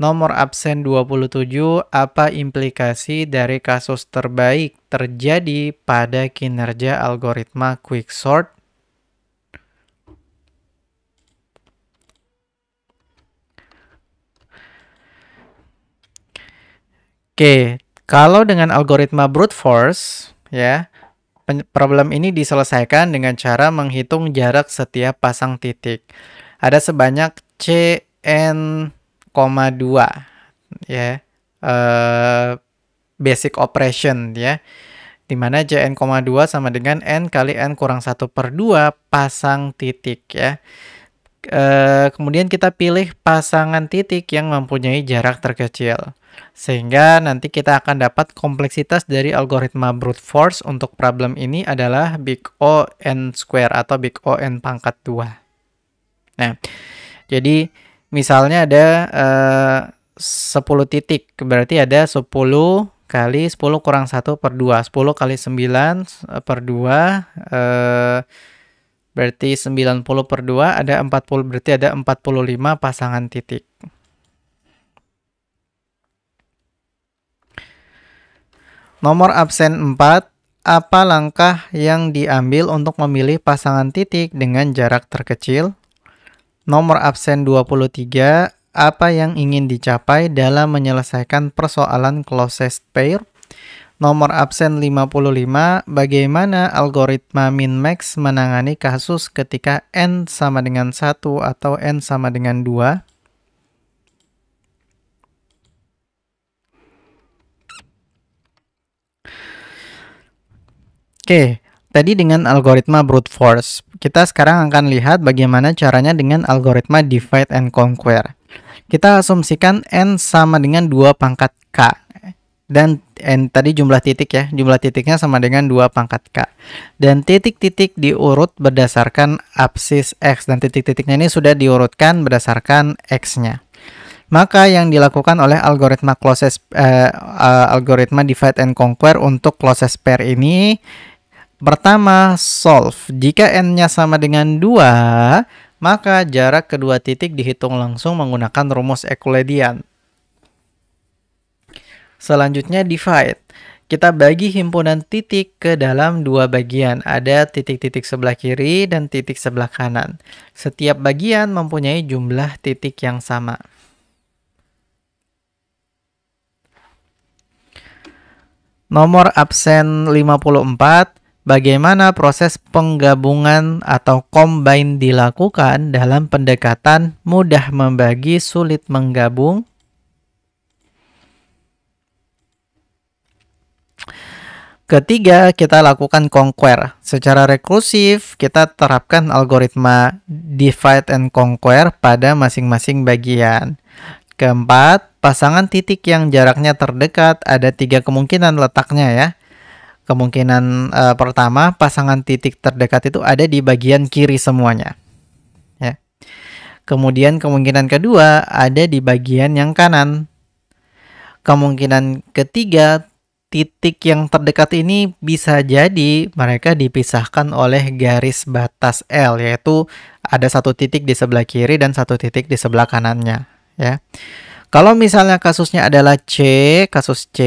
Nomor absen 27, apa implikasi dari kasus terbaik terjadi pada kinerja algoritma quicksort? Oke, kalau dengan algoritma brute force, ya, problem ini diselesaikan dengan cara menghitung jarak setiap pasang titik. Ada sebanyak Cn, 2, ya, basic operation, ya, dimana Cn, 2 sama dengan N kali N kurang 1/2 pasang titik, ya. Kemudian kita pilih pasangan titik yang mempunyai jarak terkecil. Sehingga nanti kita akan dapat kompleksitas dari algoritma brute force untuk problem ini adalah big O n square atau big O n pangkat 2. Nah, jadi misalnya ada 10 titik, berarti ada 10 kali 10 kurang 1/2. 10 kali 9/2, berarti 90/2, ada 40, berarti ada 45 pasangan titik. Nomor absen 4, apa langkah yang diambil untuk memilih pasangan titik dengan jarak terkecil? Nomor absen 23, apa yang ingin dicapai dalam menyelesaikan persoalan closest pair? Nomor absen 55, bagaimana algoritma min-max menangani kasus ketika n sama dengan 1 atau n sama dengan 2? Oke, tadi dengan algoritma brute force. Kita sekarang akan lihat bagaimana caranya dengan algoritma divide and conquer. Kita asumsikan n sama dengan 2 pangkat k. Dan n tadi jumlah titik ya, jumlah titiknya sama dengan 2 pangkat k. Dan titik-titik diurut berdasarkan absis x. Dan titik-titiknya ini sudah diurutkan berdasarkan x-nya. Maka yang dilakukan oleh algoritma algoritma divide and conquer untuk closest pair ini, pertama, solve. Jika n-nya sama dengan 2, maka jarak kedua titik dihitung langsung menggunakan rumus Euclidean. Selanjutnya, divide. Kita bagi himpunan titik ke dalam dua bagian. Ada titik-titik sebelah kiri dan titik sebelah kanan. Setiap bagian mempunyai jumlah titik yang sama. Nomor absen 54. Bagaimana proses penggabungan atau combine dilakukan dalam pendekatan mudah membagi, sulit menggabung? Ketiga, kita lakukan conquer. Secara rekursif, kita terapkan algoritma divide and conquer pada masing-masing bagian. Keempat, pasangan titik yang jaraknya terdekat ada 3 kemungkinan letaknya ya. Kemungkinan pertama, pasangan titik terdekat itu ada di bagian kiri semuanya. Ya. Kemudian kemungkinan kedua ada di bagian yang kanan. Kemungkinan ketiga, titik yang terdekat ini bisa jadi mereka dipisahkan oleh garis batas L, yaitu ada satu titik di sebelah kiri dan satu titik di sebelah kanannya. Ya. Kalau misalnya kasusnya adalah kasus C,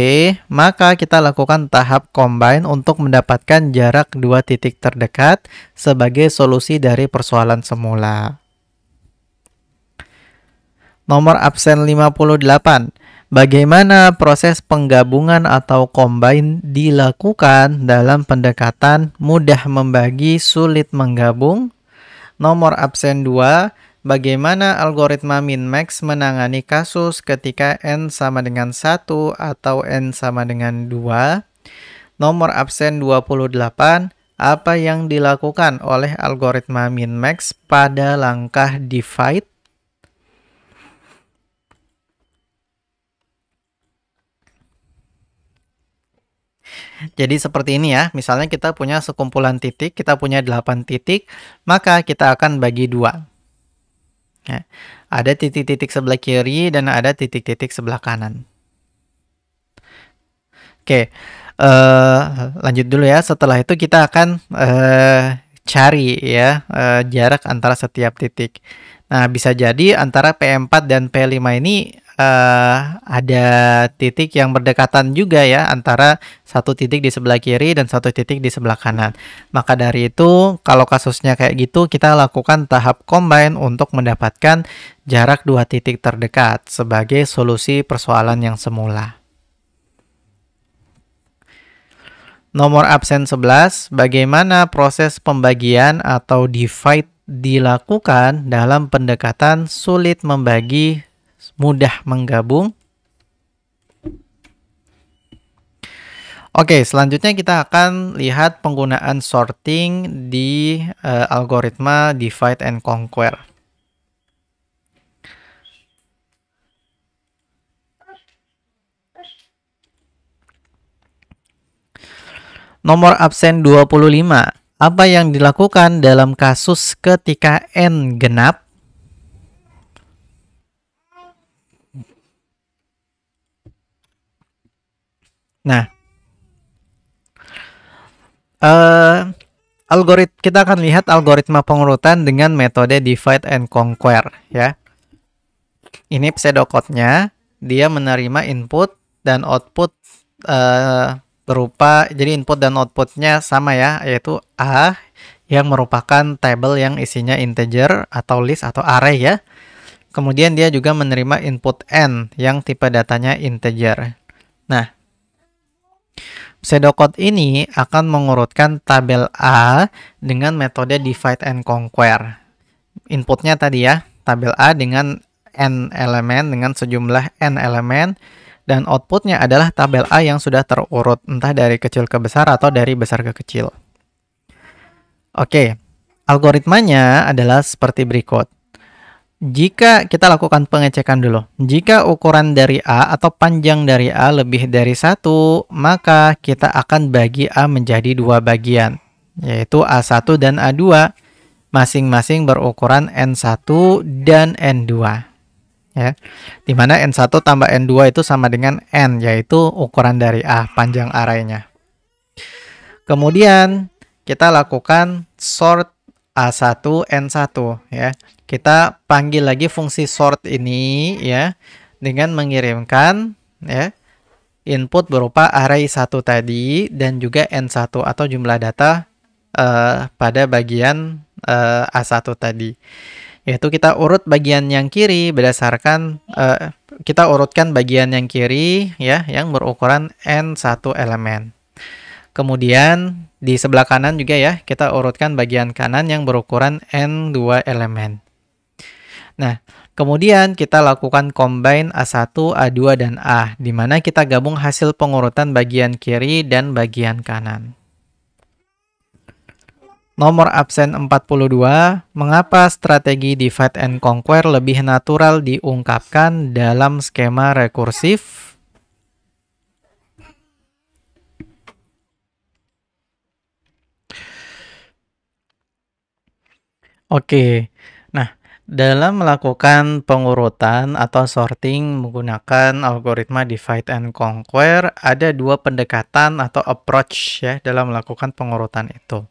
maka kita lakukan tahap combine untuk mendapatkan jarak dua titik terdekat sebagai solusi dari persoalan semula. Nomor absen 58. Bagaimana proses penggabungan atau combine dilakukan dalam pendekatan mudah membagi, sulit menggabung? Nomor absen 2. Bagaimana algoritma min-max menangani kasus ketika n sama dengan 1 atau n sama dengan 2? Nomor absen 28. Apa yang dilakukan oleh algoritma min-max pada langkah divide? Jadi seperti ini ya, misalnya kita punya sekumpulan titik, kita punya 8 titik, maka kita akan bagi 2. Ya, ada titik-titik sebelah kiri dan ada titik-titik sebelah kanan. Oke, lanjut dulu ya. Setelah itu kita akan cari ya jarak antara setiap titik. Nah, bisa jadi antara P4 dan P5 ini ada titik yang berdekatan juga ya, antara satu titik di sebelah kiri dan satu titik di sebelah kanan. Maka dari itu, kalau kasusnya kayak gitu, kita lakukan tahap combine untuk mendapatkan jarak dua titik terdekat sebagai solusi persoalan yang semula. Nomor absen 11, bagaimana proses pembagian atau divide dilakukan dalam pendekatan sulit membagi, mudah menggabung? Oke, selanjutnya kita akan lihat penggunaan sorting di algoritma divide and conquer. Nomor absen 25. Apa yang dilakukan dalam kasus ketika n genap? Nah, kita akan lihat algoritma pengurutan dengan metode divide and conquer ya. Ini pseudocode-nya, dia menerima input dan output berupa, jadi input dan outputnya sama ya, yaitu A yang merupakan table yang isinya integer atau list atau array ya. Kemudian dia juga menerima input N yang tipe datanya integer. Nah, pseudocode ini akan mengurutkan tabel A dengan metode divide and conquer. Inputnya tadi ya, tabel A dengan N elemen, dengan sejumlah N elemen, dan outputnya adalah tabel A yang sudah terurut, entah dari kecil ke besar atau dari besar ke kecil. Oke, algoritmanya adalah seperti berikut. Jika kita lakukan pengecekan dulu, jika ukuran dari A atau panjang dari A lebih dari 1, maka kita akan bagi A menjadi dua bagian, yaitu A1 dan A2, masing-masing berukuran N1 dan N2. Ya, dimana N1 tambah N2 itu sama dengan N, yaitu ukuran dari A, panjang arraynya. Kemudian kita lakukan sort A1 N1 ya. Kita panggil lagi fungsi sort ini ya dengan mengirimkan ya input berupa array 1 tadi dan juga N1 atau jumlah data pada bagian A1 tadi. Yaitu kita urut bagian yang kiri berdasarkan kita urutkan bagian yang kiri ya yang berukuran N1 elemen. Kemudian di sebelah kanan juga ya kita urutkan bagian kanan yang berukuran N2 elemen. Nah, kemudian kita lakukan combine A1, A2 dan A, di mana kita gabung hasil pengurutan bagian kiri dan bagian kanan. Nomor absen 42, mengapa strategi divide and conquer lebih natural diungkapkan dalam skema rekursif? Oke, nah dalam melakukan pengurutan atau sorting menggunakan algoritma divide and conquer, ada dua pendekatan atau approach ya dalam melakukan pengurutan itu.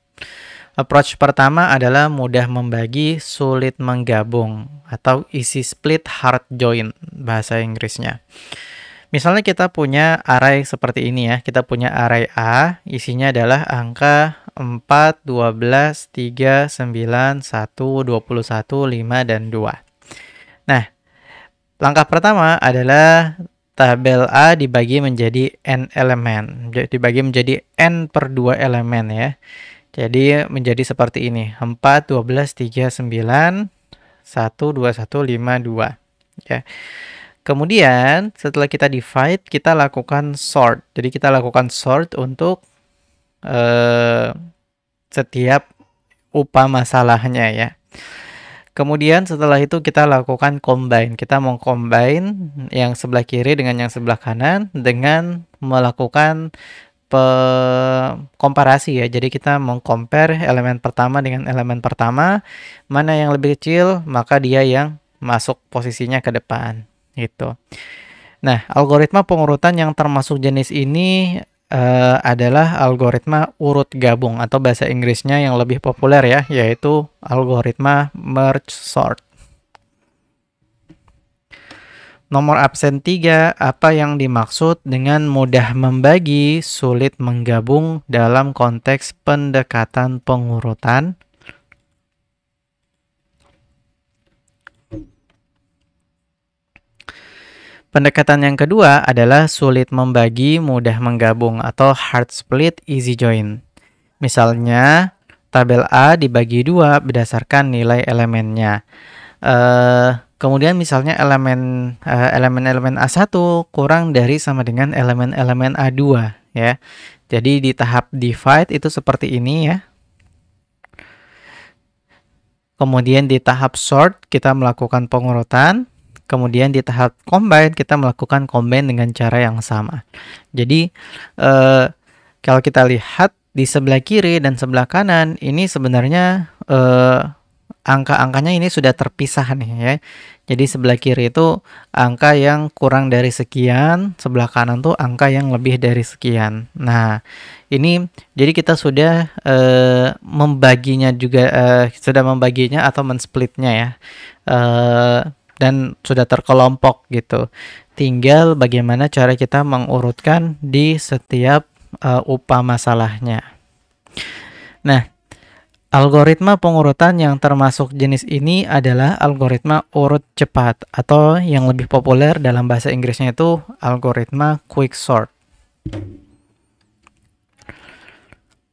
Approach pertama adalah mudah membagi, sulit menggabung, atau easy split, hard join, bahasa Inggrisnya. Misalnya kita punya array seperti ini ya, kita punya array A, isinya adalah angka 4, 12, 3, 9, 1, 21, 5, dan 2. Nah, Langkah pertama adalah tabel A dibagi menjadi n elemen. Dibagi menjadi n per 2 elemen ya. Jadi menjadi seperti ini. 4, 12, 3, 9, 1, 2, 1, 5, 2. Ya. Kemudian setelah kita divide, kita lakukan sort. Jadi kita lakukan sort untuk setiap upah masalahnya ya. Kemudian setelah itu kita lakukan combine. Kita mau combine yang sebelah kiri dengan yang sebelah kanan dengan melakukan komparasi ya. Jadi kita meng-compare elemen pertama dengan elemen pertama. Mana yang lebih kecil, maka dia yang masuk posisinya ke depan. Gitu. Nah, algoritma pengurutan yang termasuk jenis ini adalah algoritma urut gabung atau bahasa Inggrisnya yang lebih populer ya, yaitu algoritma merge sort. Nomor absen 3, apa yang dimaksud dengan mudah membagi, sulit menggabung dalam konteks pendekatan pengurutan? Pendekatan yang kedua adalah sulit membagi, mudah menggabung atau hard split, easy join. Misalnya, tabel A dibagi 2 berdasarkan nilai elemennya. Kemudian misalnya elemen-elemen A1 kurang dari sama dengan elemen-elemen A2 ya. Jadi di tahap divide itu seperti ini ya. Kemudian di tahap sort kita melakukan pengurutan. Kemudian di tahap combine kita melakukan combine dengan cara yang sama. Jadi kalau kita lihat di sebelah kiri dan sebelah kanan ini sebenarnya angka-angkanya ini sudah terpisah nih ya. Jadi sebelah kiri itu angka yang kurang dari sekian, sebelah kanan tuh angka yang lebih dari sekian. Nah, ini jadi kita sudah membaginya juga sudah membaginya atau mensplitnya ya. Dan sudah terkelompok gitu. Tinggal bagaimana cara kita mengurutkan di setiap upah masalahnya. Nah, algoritma pengurutan yang termasuk jenis ini adalah algoritma urut cepat atau yang lebih populer dalam bahasa Inggrisnya itu algoritma quick sort.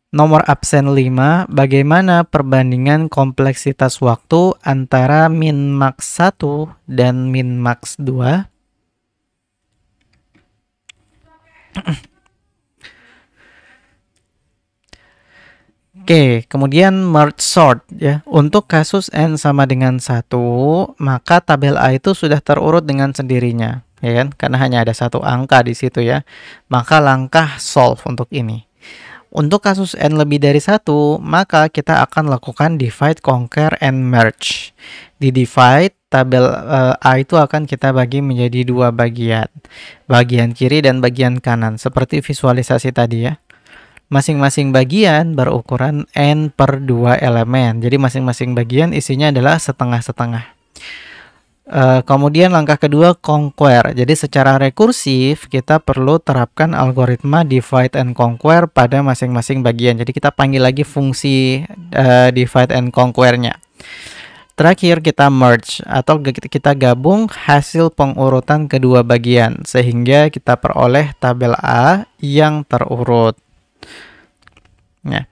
Nomor absen 5, bagaimana perbandingan kompleksitas waktu antara min-max 1 dan min-max 2? Oke, kemudian merge sort ya. Untuk kasus n sama dengan 1, maka tabel A itu sudah terurut dengan sendirinya, ya kan? Karena hanya ada satu angka di situ ya. Maka langkah solve untuk ini. Untuk kasus n lebih dari 1, maka kita akan lakukan divide, conquer, and merge. Di divide, tabel A itu akan kita bagi menjadi 2 bagian. Bagian kiri dan bagian kanan, seperti visualisasi tadi ya. Masing-masing bagian berukuran n per 2 elemen. Jadi masing-masing bagian isinya adalah setengah-setengah. Kemudian langkah kedua, conquer. Jadi secara rekursif kita perlu terapkan algoritma divide and conquer pada masing-masing bagian. Jadi kita panggil lagi fungsi divide and conquer-nya. Terakhir kita merge atau kita gabung hasil pengurutan kedua bagian sehingga kita peroleh tabel A yang terurut. Ya.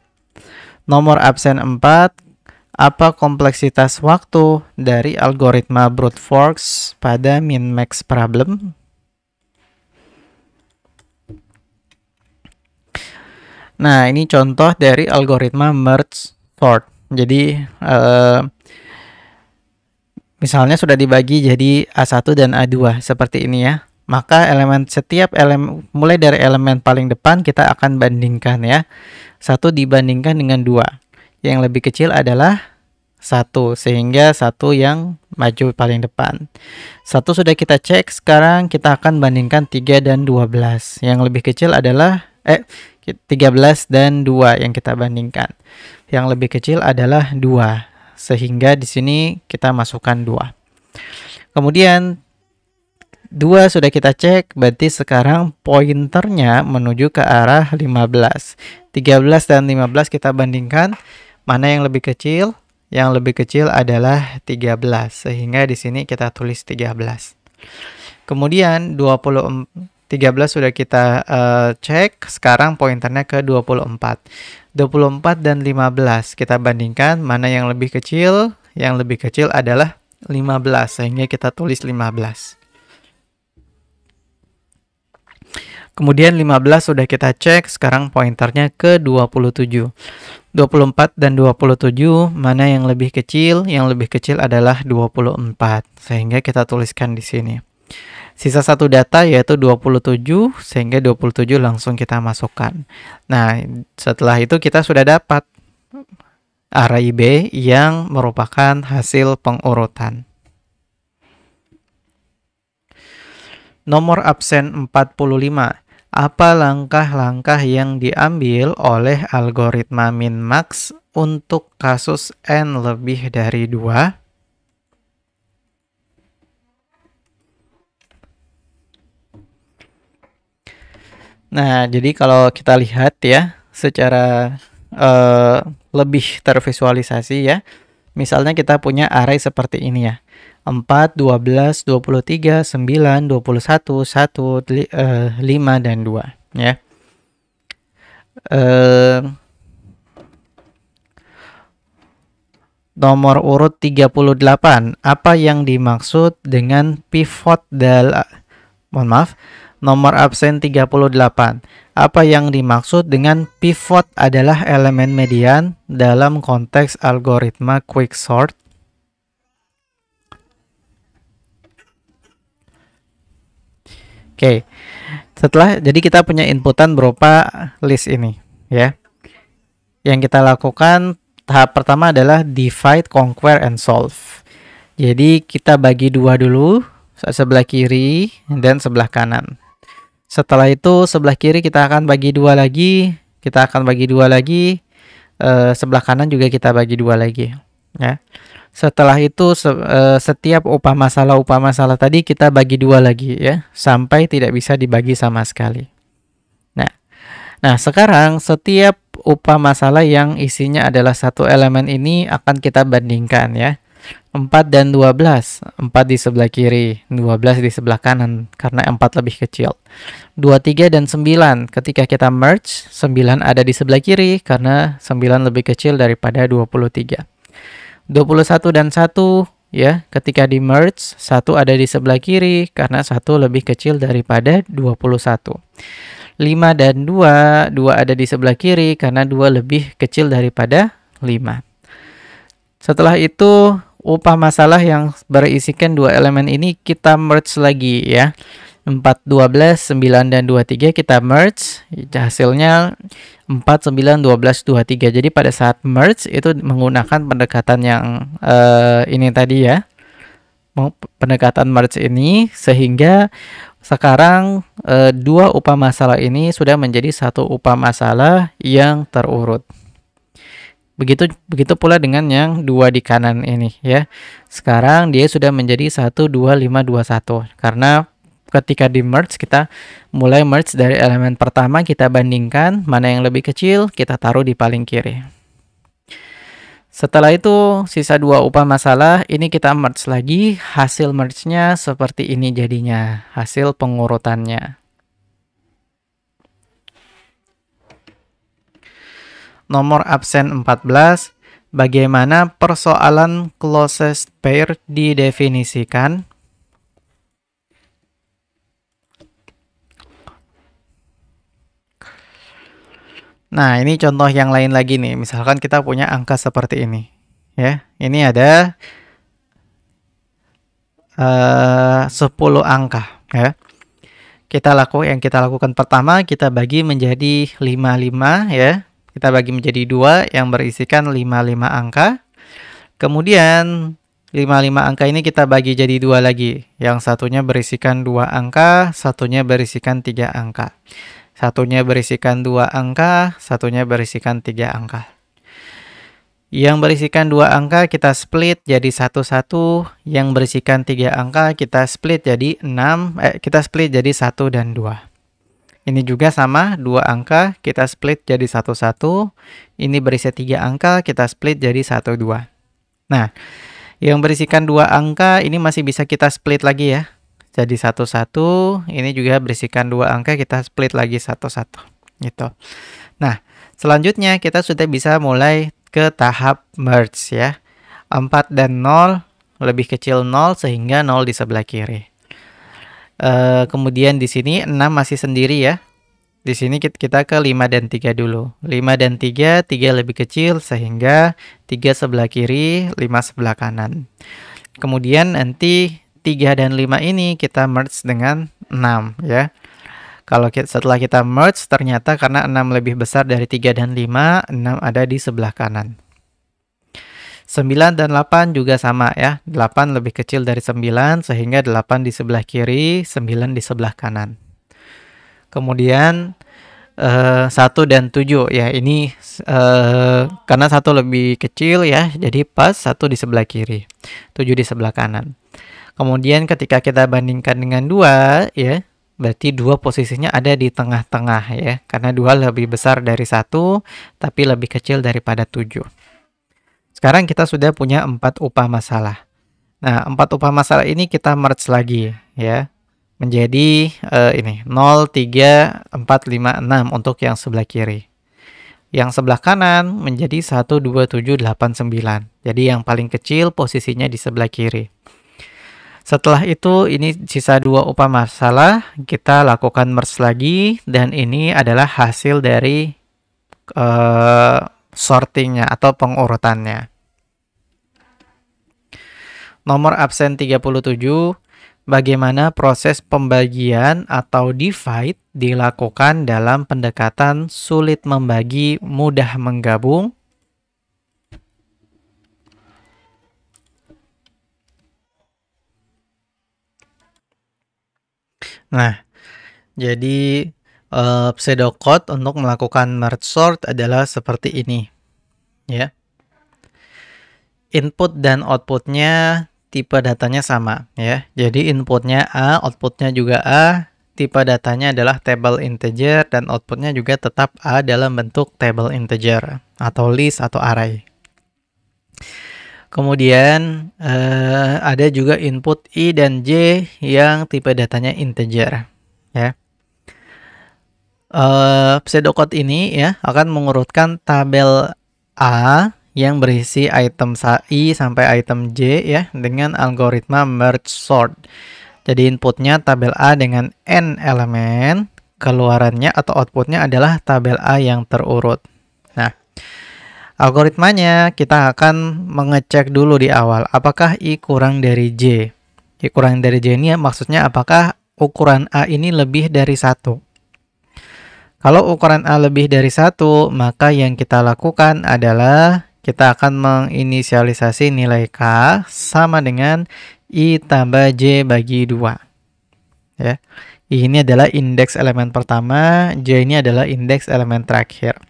Nomor absen 4, apa kompleksitas waktu dari algoritma brute force pada min-max problem? Nah, ini contoh dari algoritma merge sort. Jadi, misalnya sudah dibagi jadi A1 dan A2 seperti ini ya. Maka setiap elemen mulai dari elemen paling depan kita akan bandingkan ya. 1 dibandingkan dengan 2. Yang lebih kecil adalah 1 sehingga 1 yang maju paling depan. 1 sudah kita cek, sekarang kita akan bandingkan 3 dan 12. Yang lebih kecil adalah 13 dan 2 yang kita bandingkan. Yang lebih kecil adalah 2 sehingga di sini kita masukkan 2. Kemudian 2 sudah kita cek, berarti sekarang pointernya menuju ke arah 15. 13 dan 15 kita bandingkan, mana yang lebih kecil? Yang lebih kecil adalah 13, sehingga di sini kita tulis 13. Kemudian 13 sudah kita cek, sekarang pointernya ke 24. 24 dan 15 kita bandingkan mana yang lebih kecil. Yang lebih kecil adalah 15, sehingga kita tulis 15. Kemudian 15 sudah kita cek, sekarang pointernya ke 27. 24 dan 27 mana yang lebih kecil? Yang lebih kecil adalah 24, sehingga kita tuliskan di sini. Sisa satu data yaitu 27, sehingga 27 langsung kita masukkan. Nah, setelah itu kita sudah dapat array B yang merupakan hasil pengurutan. Nomor absen 45. Apa langkah-langkah yang diambil oleh algoritma min-max untuk kasus n lebih dari 2? Nah, jadi kalau kita lihat ya, secara lebih tervisualisasi ya, misalnya kita punya array seperti ini ya, 4, 12, 23, 9, 21, 1, 5, dan 2 ya. Nomor urut 38, apa yang dimaksud dengan pivot nomor absen 38. Apa yang dimaksud dengan pivot adalah elemen median dalam konteks algoritma quicksort? Oke. Jadi kita punya inputan berupa list ini ya. Yang kita lakukan tahap pertama adalah divide, conquer, and solve. Jadi kita bagi dua dulu, sebelah kiri dan sebelah kanan. Setelah itu sebelah kiri kita akan bagi dua lagi, sebelah kanan juga kita bagi dua lagi ya. Setelah itu setiap upah masalah tadi kita bagi dua lagi ya, sampai tidak bisa dibagi sama sekali. Nah sekarang setiap upah masalah yang isinya adalah satu elemen ini akan kita bandingkan ya. 4 dan 12, 4 di sebelah kiri, 12 di sebelah kanan, karena 4 lebih kecil. 23 dan 9, ketika kita merge, 9 ada di sebelah kiri, karena 9 lebih kecil daripada 23. 21 dan 1, ya, ketika di merge, 1 ada di sebelah kiri, karena 1 lebih kecil daripada 21. 5 dan 2, 2 ada di sebelah kiri, karena 2 lebih kecil daripada 5. Setelah itu, upah masalah yang berisikan dua elemen ini kita merge lagi ya. 4, 12, 9, dan 23 kita merge. Hasilnya 4, 9, 12, 23. Jadi pada saat merge itu menggunakan pendekatan yang ini tadi ya. Pendekatan merge ini sehingga sekarang dua upah masalah ini sudah menjadi satu upah masalah yang terurut. Begitu pula dengan yang dua di kanan ini ya. Sekarang dia sudah menjadi 1, 2, 5, 2, 1. Karena ketika di merge kita mulai merge dari elemen pertama, kita bandingkan mana yang lebih kecil, kita taruh di paling kiri. Setelah itu sisa dua upah masalah ini kita merge lagi. Hasil merge-nya seperti ini jadinya, hasil pengurutannya. Nomor absen 14, bagaimana persoalan closest pair didefinisikan? Nah, ini contoh yang lain lagi nih. Misalkan kita punya angka seperti ini. Ya, ini ada 10 angka ya. Yang kita lakukan pertama, kita bagi menjadi 55 ya. Kita bagi menjadi 2 yang berisikan 55 angka. Kemudian 55 angka ini kita bagi jadi 2 lagi. Yang satunya berisikan 2 angka, satunya berisikan 3 angka. Satunya berisikan 2 angka, satunya berisikan 3 angka. Yang berisikan 2 angka kita split jadi 1, 1. Yang berisikan 3 angka kita split jadi 1 dan 2. Ini juga sama, 2 angka kita split jadi 1, 1. Ini berisi 3 angka, kita split jadi 1, 2. Nah, yang berisikan 2 angka ini masih bisa kita split lagi ya. jadi 1, ini juga berisikan 2 angka, kita split lagi 1, gitu. Nah, selanjutnya kita sudah bisa mulai ke tahap merge ya. 4 dan 0 lebih kecil 0 sehingga 0 di sebelah kiri. Kemudian di sini 6 masih sendiri ya. Di sini kita ke 5 dan 3 dulu. 5 dan 3 lebih kecil sehingga 3 sebelah kiri, 5 sebelah kanan. Kemudian nanti 3 dan 5 ini kita merge dengan 6 ya. Kalau setelah kita merge, ternyata karena 6 lebih besar dari 3 dan 5, 6 ada di sebelah kanan. 9 dan 8 juga sama ya. 8 lebih kecil dari 9 sehingga 8 di sebelah kiri, 9 di sebelah kanan. Kemudian 1 dan 7 ya, ini karena 1 lebih kecil ya, jadi pas 1 di sebelah kiri, 7 di sebelah kanan. Kemudian ketika kita bandingkan dengan 2 ya, berarti 2 posisinya ada di tengah-tengah ya, karena 2 lebih besar dari 1 tapi lebih kecil daripada 7. Sekarang kita sudah punya 4 upah masalah. Nah, 4 upah masalah ini kita merge lagi ya, menjadi ini 0, 3, 4, 5, 6 untuk yang sebelah kiri. Yang sebelah kanan menjadi 1, 2, 7, 8, 9. Jadi yang paling kecil posisinya di sebelah kiri. Setelah itu ini sisa 2 upah masalah, kita lakukan merge lagi dan ini adalah hasil dari sortingnya atau pengurutannya. Nomor absen 37, bagaimana proses pembagian atau divide dilakukan dalam pendekatan sulit membagi, mudah menggabung? Nah, jadi pseudocode untuk melakukan merge sort adalah seperti ini ya. Input dan outputnya tipe datanya sama ya. Jadi inputnya A, outputnya juga A, tipe datanya adalah table integer dan outputnya juga tetap A dalam bentuk table integer atau list atau array. Kemudian ada juga input I dan J yang tipe datanya integer ya. Pseudocode ini ya akan mengurutkan tabel A yang berisi item I sampai item J ya dengan algoritma merge sort. Jadi inputnya tabel A dengan n elemen, keluarannya atau outputnya adalah tabel A yang terurut. Nah, algoritmanya kita akan mengecek dulu di awal apakah I kurang dari J. I kurang dari J ini maksudnya apakah ukuran A ini lebih dari 1. Kalau ukuran A lebih dari 1, maka yang kita lakukan adalah kita akan menginisialisasi nilai K sama dengan I tambah J bagi 2. Ya. I ini adalah indeks elemen pertama, J ini adalah indeks elemen terakhir.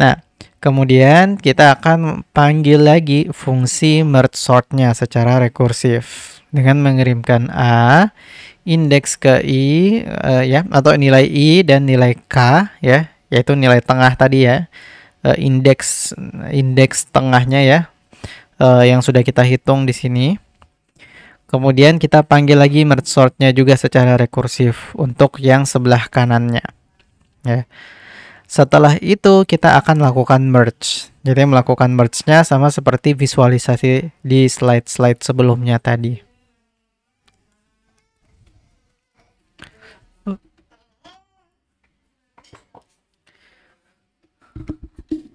Nah, kemudian kita akan panggil lagi fungsi merge sort-nya secara rekursif dengan mengirimkan A indeks ke I ya atau nilai I dan nilai K ya, yaitu nilai tengah tadi ya. Indeks tengahnya ya yang sudah kita hitung di sini. Kemudian kita panggil lagi merge sort-nya juga secara rekursif untuk yang sebelah kanannya ya. Setelah itu kita akan lakukan merge. Jadi melakukan merge-nya sama seperti visualisasi di slide-slide sebelumnya tadi.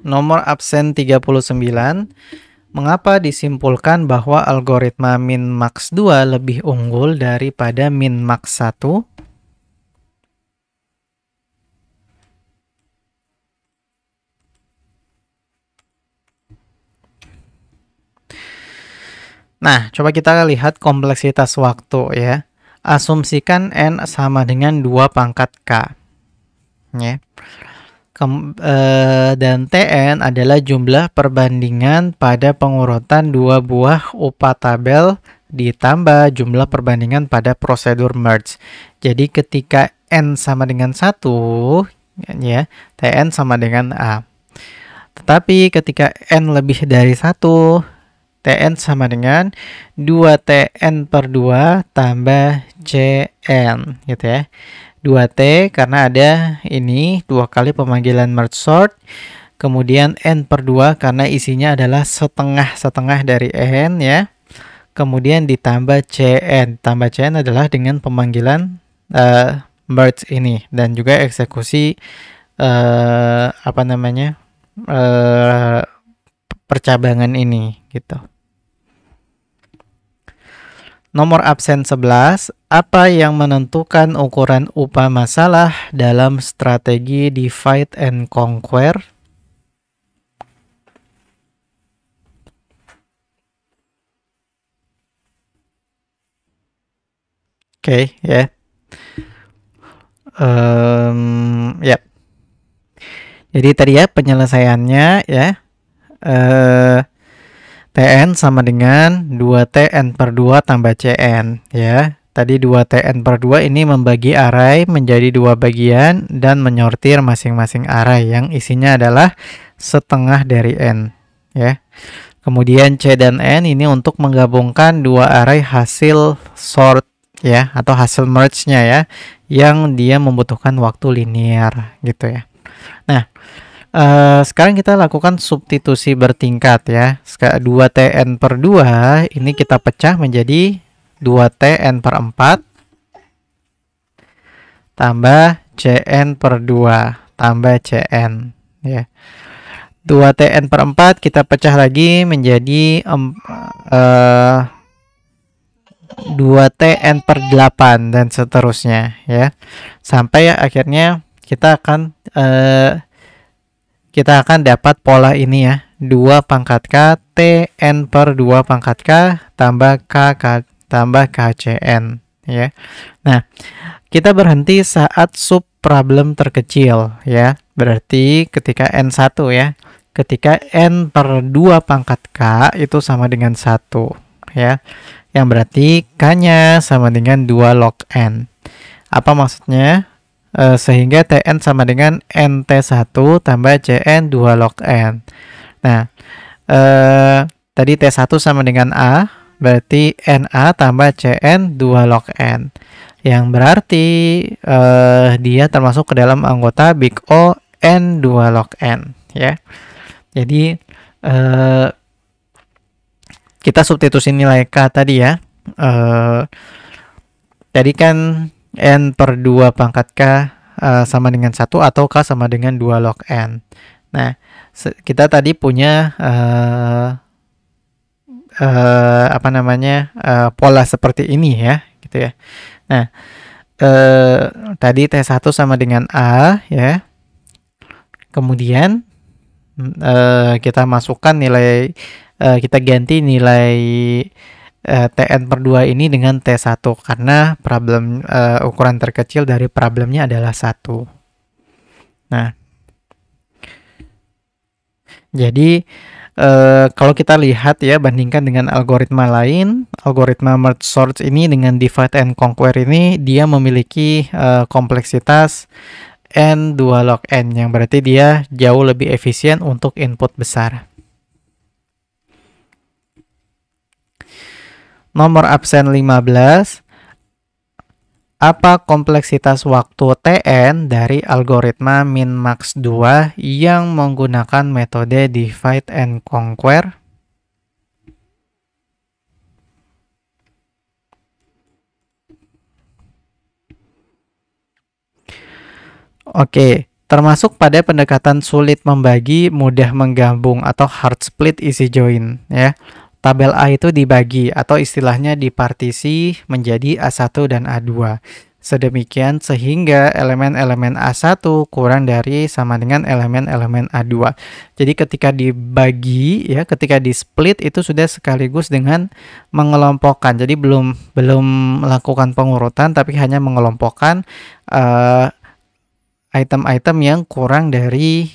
Nomor absen 39, mengapa disimpulkan bahwa algoritma min-max 2 lebih unggul daripada min-max 1? Nah, coba kita lihat kompleksitas waktu ya. Asumsikan N sama dengan 2 pangkat K. Ya. Dan Tn adalah jumlah perbandingan pada pengurutan 2 buah upah tabel ditambah jumlah perbandingan pada prosedur merge. Jadi ketika N sama dengan 1 ya, Tn sama dengan A. Tetapi ketika N lebih dari 1 Tn sama dengan 2Tn per 2 tambah Cn, gitu ya. 2T karena ada ini 2 kali pemanggilan merge sort. Kemudian N per 2 karena isinya adalah setengah-setengah dari N ya. Kemudian ditambah Cn. Tambah Cn adalah dengan pemanggilan merge ini. Dan juga eksekusi percabangan ini gitu. Nomor absen 11, apa yang menentukan ukuran upah masalah dalam strategi divide and conquer? Oke, ya. Ya. Jadi tadi ya penyelesaiannya ya. Tn sama dengan 2Tn per 2 tambah Cn ya. Tadi 2Tn per 2 ini membagi array menjadi 2 bagian dan menyortir masing-masing array yang isinya adalah setengah dari N ya. Kemudian C dan N ini untuk menggabungkan 2 array hasil sort ya atau hasil merge-nya ya yang dia membutuhkan waktu linear gitu ya. Nah, sekarang kita lakukan substitusi bertingkat ya. 2Tn per 2 ini kita pecah menjadi 2Tn per 4 tambah Cn per 2 tambah Cn ya. 2Tn per 4 kita pecah lagi menjadi 2Tn per 8 dan seterusnya ya. Sampai akhirnya kita akan dapat pola ini ya. 2 pangkat K Tn per 2 pangkat K tambah K tambah KCN ya. Nah, kita berhenti saat sub problem terkecil ya. Berarti ketika N1 ya. Ketika N per 2 pangkat K itu sama dengan 1 ya. Yang berarti K-nya sama dengan 2 log N. Apa maksudnya? Sehingga Tn sama dengan NT1 tambah Cn 2 log N. Nah, tadi T1 sama dengan A, berarti Na tambah Cn 2 log N. Yang berarti dia termasuk ke dalam anggota Big O N 2 log N. Ya. Jadi, kita substitusi nilai K tadi ya. Tadi kan N per 2 pangkat K sama dengan 1 atau K sama dengan 2 log N. Nah, kita tadi punya pola seperti ini ya, gitu ya. Nah, tadi T1 sama dengan A ya. Kemudian kita masukkan nilai, kita ganti nilai Tn per 2 ini dengan T1 karena problem ukuran terkecil dari problemnya adalah 1. Nah, jadi kalau kita lihat ya, bandingkan dengan algoritma lain, algoritma merge sort ini dengan divide and conquer ini dia memiliki kompleksitas N 2 log N yang berarti dia jauh lebih efisien untuk input besar. Nomor absen 15. Apa kompleksitas waktu Tn dari algoritma min-max 2 yang menggunakan metode divide and conquer? Oke, termasuk pada pendekatan sulit membagi, mudah menggabung atau hard split isi join ya. Tabel A itu dibagi atau istilahnya dipartisi menjadi A1 dan A2. Sedemikian sehingga elemen-elemen A1 kurang dari sama dengan elemen-elemen A2. Jadi ketika dibagi ya, ketika di split itu sudah sekaligus dengan mengelompokkan. Jadi belum melakukan pengurutan tapi hanya mengelompokkan item-item yang kurang dari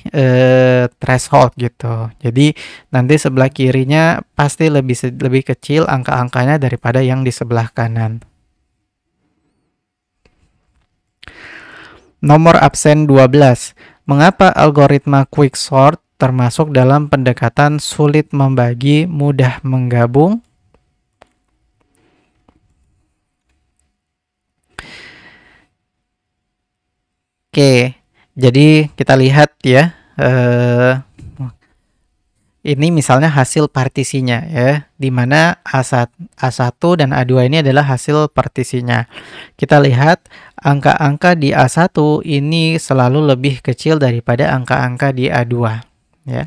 threshold gitu. Jadi nanti sebelah kirinya pasti lebih kecil angka-angkanya daripada yang di sebelah kanan. Nomor absen 12. Mengapa algoritma quicksort termasuk dalam pendekatan sulit membagi, mudah menggabung. Oke, jadi kita lihat ya, ini misalnya hasil partisinya ya, di mana A1 dan A2 ini adalah hasil partisinya. Kita lihat angka-angka di A1 ini selalu lebih kecil daripada angka-angka di A2 ya.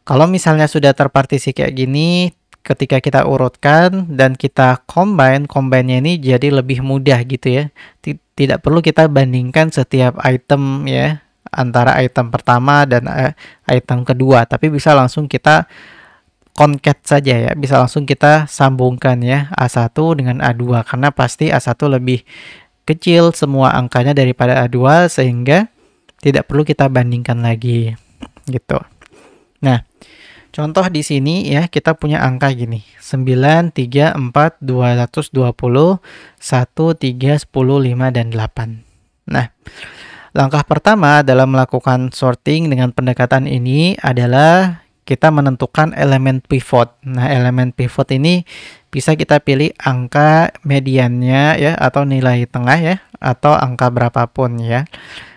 Kalau misalnya sudah terpartisi kayak gini, ketika kita urutkan dan kita combine-nya ini jadi lebih mudah gitu ya. Tidak perlu kita bandingkan setiap item ya, antara item pertama dan item kedua, tapi bisa langsung kita concat saja ya, bisa langsung kita sambungkan ya A1 dengan A2, karena pasti A1 lebih kecil semua angkanya daripada A2, sehingga tidak perlu kita bandingkan lagi gitu. Nah, contoh di sini ya, kita punya angka gini, 9, 3, 4, 220, 1, 3, 10, 5, dan 8. Nah, langkah pertama dalam melakukan sorting dengan pendekatan ini adalah kita menentukan elemen pivot. Nah, elemen pivot ini bisa kita pilih angka mediannya ya, atau nilai tengah ya, atau angka berapapun ya.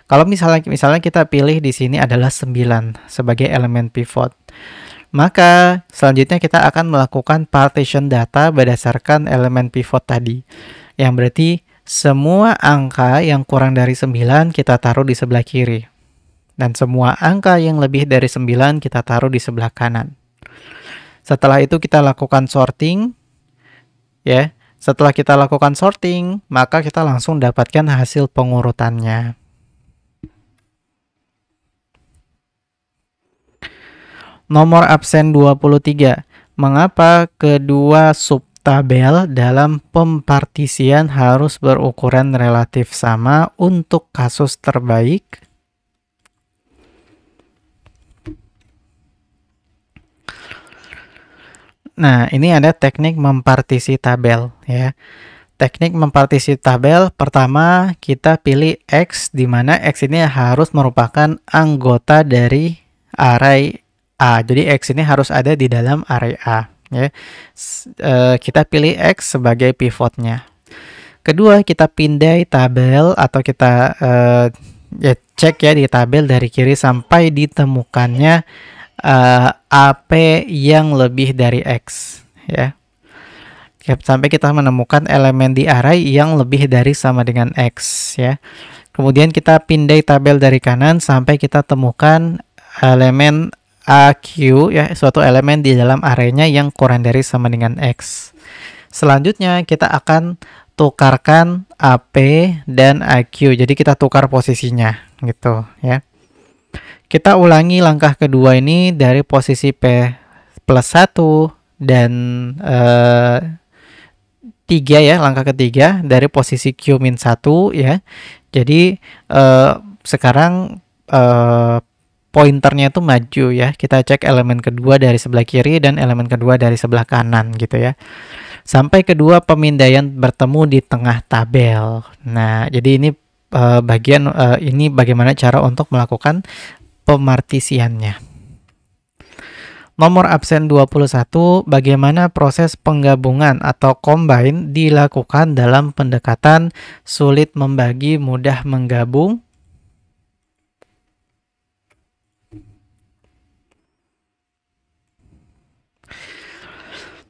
Kalau misalnya kita pilih di sini adalah 9 sebagai elemen pivot, maka selanjutnya kita akan melakukan partition data berdasarkan elemen pivot tadi, yang berarti semua angka yang kurang dari 9 kita taruh di sebelah kiri. Dan semua angka yang lebih dari 9 kita taruh di sebelah kanan. Setelah itu kita lakukan sorting. Ya, setelah kita lakukan sorting, maka kita langsung dapatkan hasil pengurutannya. Nomor absen 23. Mengapa kedua subtabel dalam pempartisian harus berukuran relatif sama untuk kasus terbaik? Nah, ini ada teknik mempartisi tabel ya. Teknik mempartisi tabel, pertama kita pilih X, di mana X ini harus merupakan anggota dari array A. Jadi X ini harus ada di dalam array A ya. Kita pilih X sebagai pivotnya. Kedua, kita pindai tabel, atau kita ya, cek ya di tabel dari kiri sampai ditemukannya AP yang lebih dari X ya. Sampai kita menemukan elemen di array yang lebih dari sama dengan X ya. Kemudian kita pindai tabel dari kanan sampai kita temukan elemen AQ ya, suatu elemen di dalam arraynya yang kurang dari sama dengan X. Selanjutnya kita akan tukarkan AP dan AQ. Jadi kita tukar posisinya gitu ya. Kita ulangi langkah kedua ini dari posisi P plus 1 dan 3 ya, langkah ketiga dari posisi Q min 1 ya. Jadi sekarang pointernya itu maju ya. Kita cek elemen kedua dari sebelah kiri dan elemen kedua dari sebelah kanan gitu ya. Sampai kedua pemindaian bertemu di tengah tabel. Nah, jadi ini ini bagaimana cara untuk melakukan pemartisiannya. Nomor absen 21, bagaimana proses penggabungan atau combine dilakukan dalam pendekatan sulit membagi, mudah menggabung?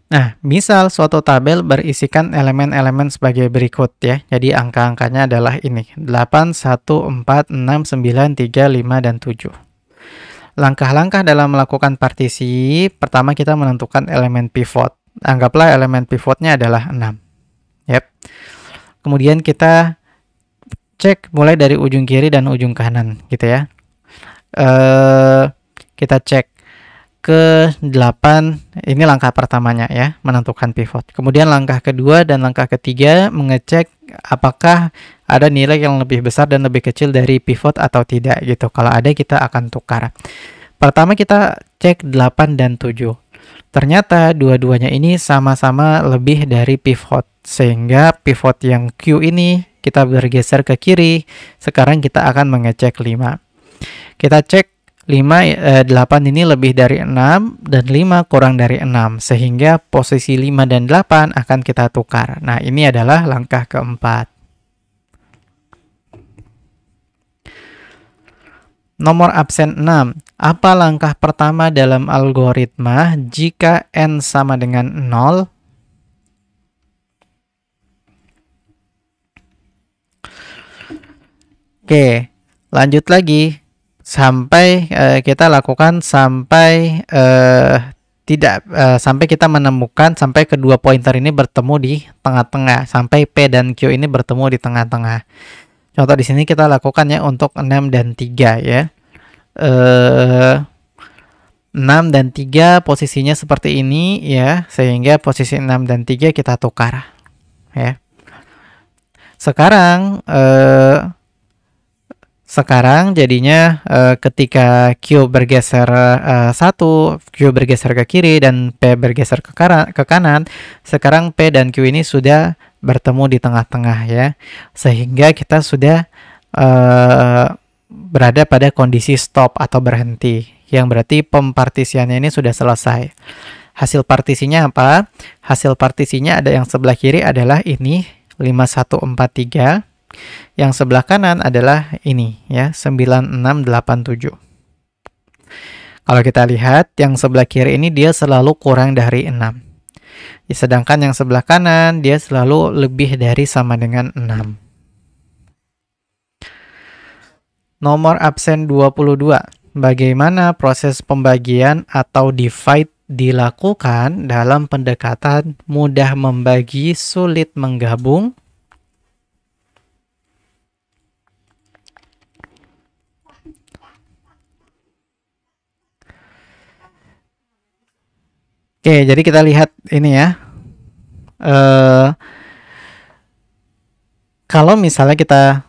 Nah, misal suatu tabel berisikan elemen-elemen sebagai berikut ya. Jadi angka-angkanya adalah ini, 8, 1, 4, 6, 9, 3, 5, dan 7. Langkah-langkah dalam melakukan partisi, pertama kita menentukan elemen pivot. Anggaplah elemen pivotnya adalah 6. Yep. Kemudian kita cek mulai dari ujung kiri dan ujung kanan gitu ya. Kita cek ke 8, ini langkah pertamanya ya, menentukan pivot. Kemudian langkah kedua dan langkah ketiga mengecek apakah ada nilai yang lebih besar dan lebih kecil dari pivot atau tidak gitu. Kalau ada kita akan tukar. Pertama kita cek 8 dan 7. Ternyata dua-duanya ini sama-sama lebih dari pivot, sehingga pivot yang Q ini kita bergeser ke kiri. Sekarang kita akan mengecek 5. Kita cek 8 ini lebih dari 6 dan 5 kurang dari 6, sehingga posisi 5 dan 8 akan kita tukar. Nah, ini adalah langkah keempat. Nomor absen 6. Apa langkah pertama dalam algoritma jika n sama dengan 0? Oke, lanjut lagi. Sampai kita lakukan sampai sampai kita menemukan sampai kedua pointer ini bertemu di tengah-tengah, sampai P dan Q ini bertemu di tengah-tengah. Contoh di sini kita lakukan ya untuk 6 dan 3 ya. 6 dan 3 posisinya seperti ini ya, sehingga posisi 6 dan 3 kita tukar ya. Sekarang jadinya ketika Q bergeser 1, Q bergeser ke kiri dan P bergeser ke kanan, sekarang P dan Q ini sudah bertemu di tengah-tengah ya. Sehingga kita sudah berada pada kondisi stop atau berhenti, yang berarti pempartisiannya ini sudah selesai. Hasil partisinya apa? Hasil partisinya ada yang sebelah kiri adalah ini 5143. Yang sebelah kanan adalah ini ya, 9687. Kalau kita lihat yang sebelah kiri ini dia selalu kurang dari 6. Sedangkan yang sebelah kanan dia selalu lebih dari sama dengan 6. Nomor absen 22. Bagaimana proses pembagian atau divide dilakukan dalam pendekatan mudah membagi, sulit menggabung? Oke, jadi kita lihat ini ya. Kalau misalnya kita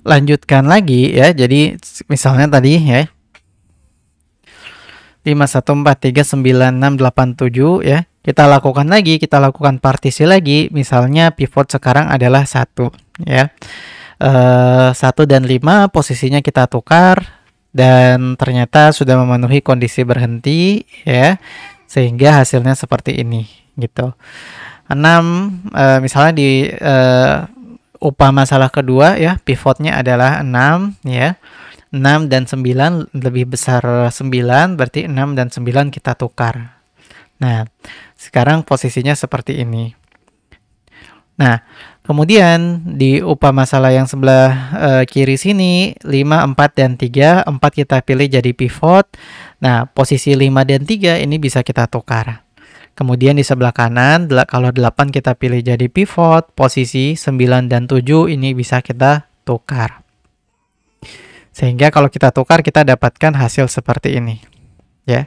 lanjutkan lagi ya, jadi misalnya tadi ya 51439687 ya, kita lakukan lagi, kita lakukan partisi lagi. Misalnya pivot sekarang adalah 1 ya. 1 dan 5 posisinya kita tukar dan ternyata sudah memenuhi kondisi berhenti ya, sehingga hasilnya seperti ini gitu. 6 misalnya di upah masalah kedua ya, pivotnya adalah 6 ya. 6 dan 9 lebih besar 9, berarti 6 dan 9 kita tukar. Nah, sekarang posisinya seperti ini. Nah, kemudian di upah masalah yang sebelah kiri sini 5, 4 dan 3, 4 kita pilih jadi pivot. Nah, posisi 5 dan 3 ini bisa kita tukar. Kemudian di sebelah kanan, kalau 8 kita pilih jadi pivot, posisi 9 dan 7 ini bisa kita tukar. Sehingga kalau kita tukar, kita dapatkan hasil seperti ini. Ya.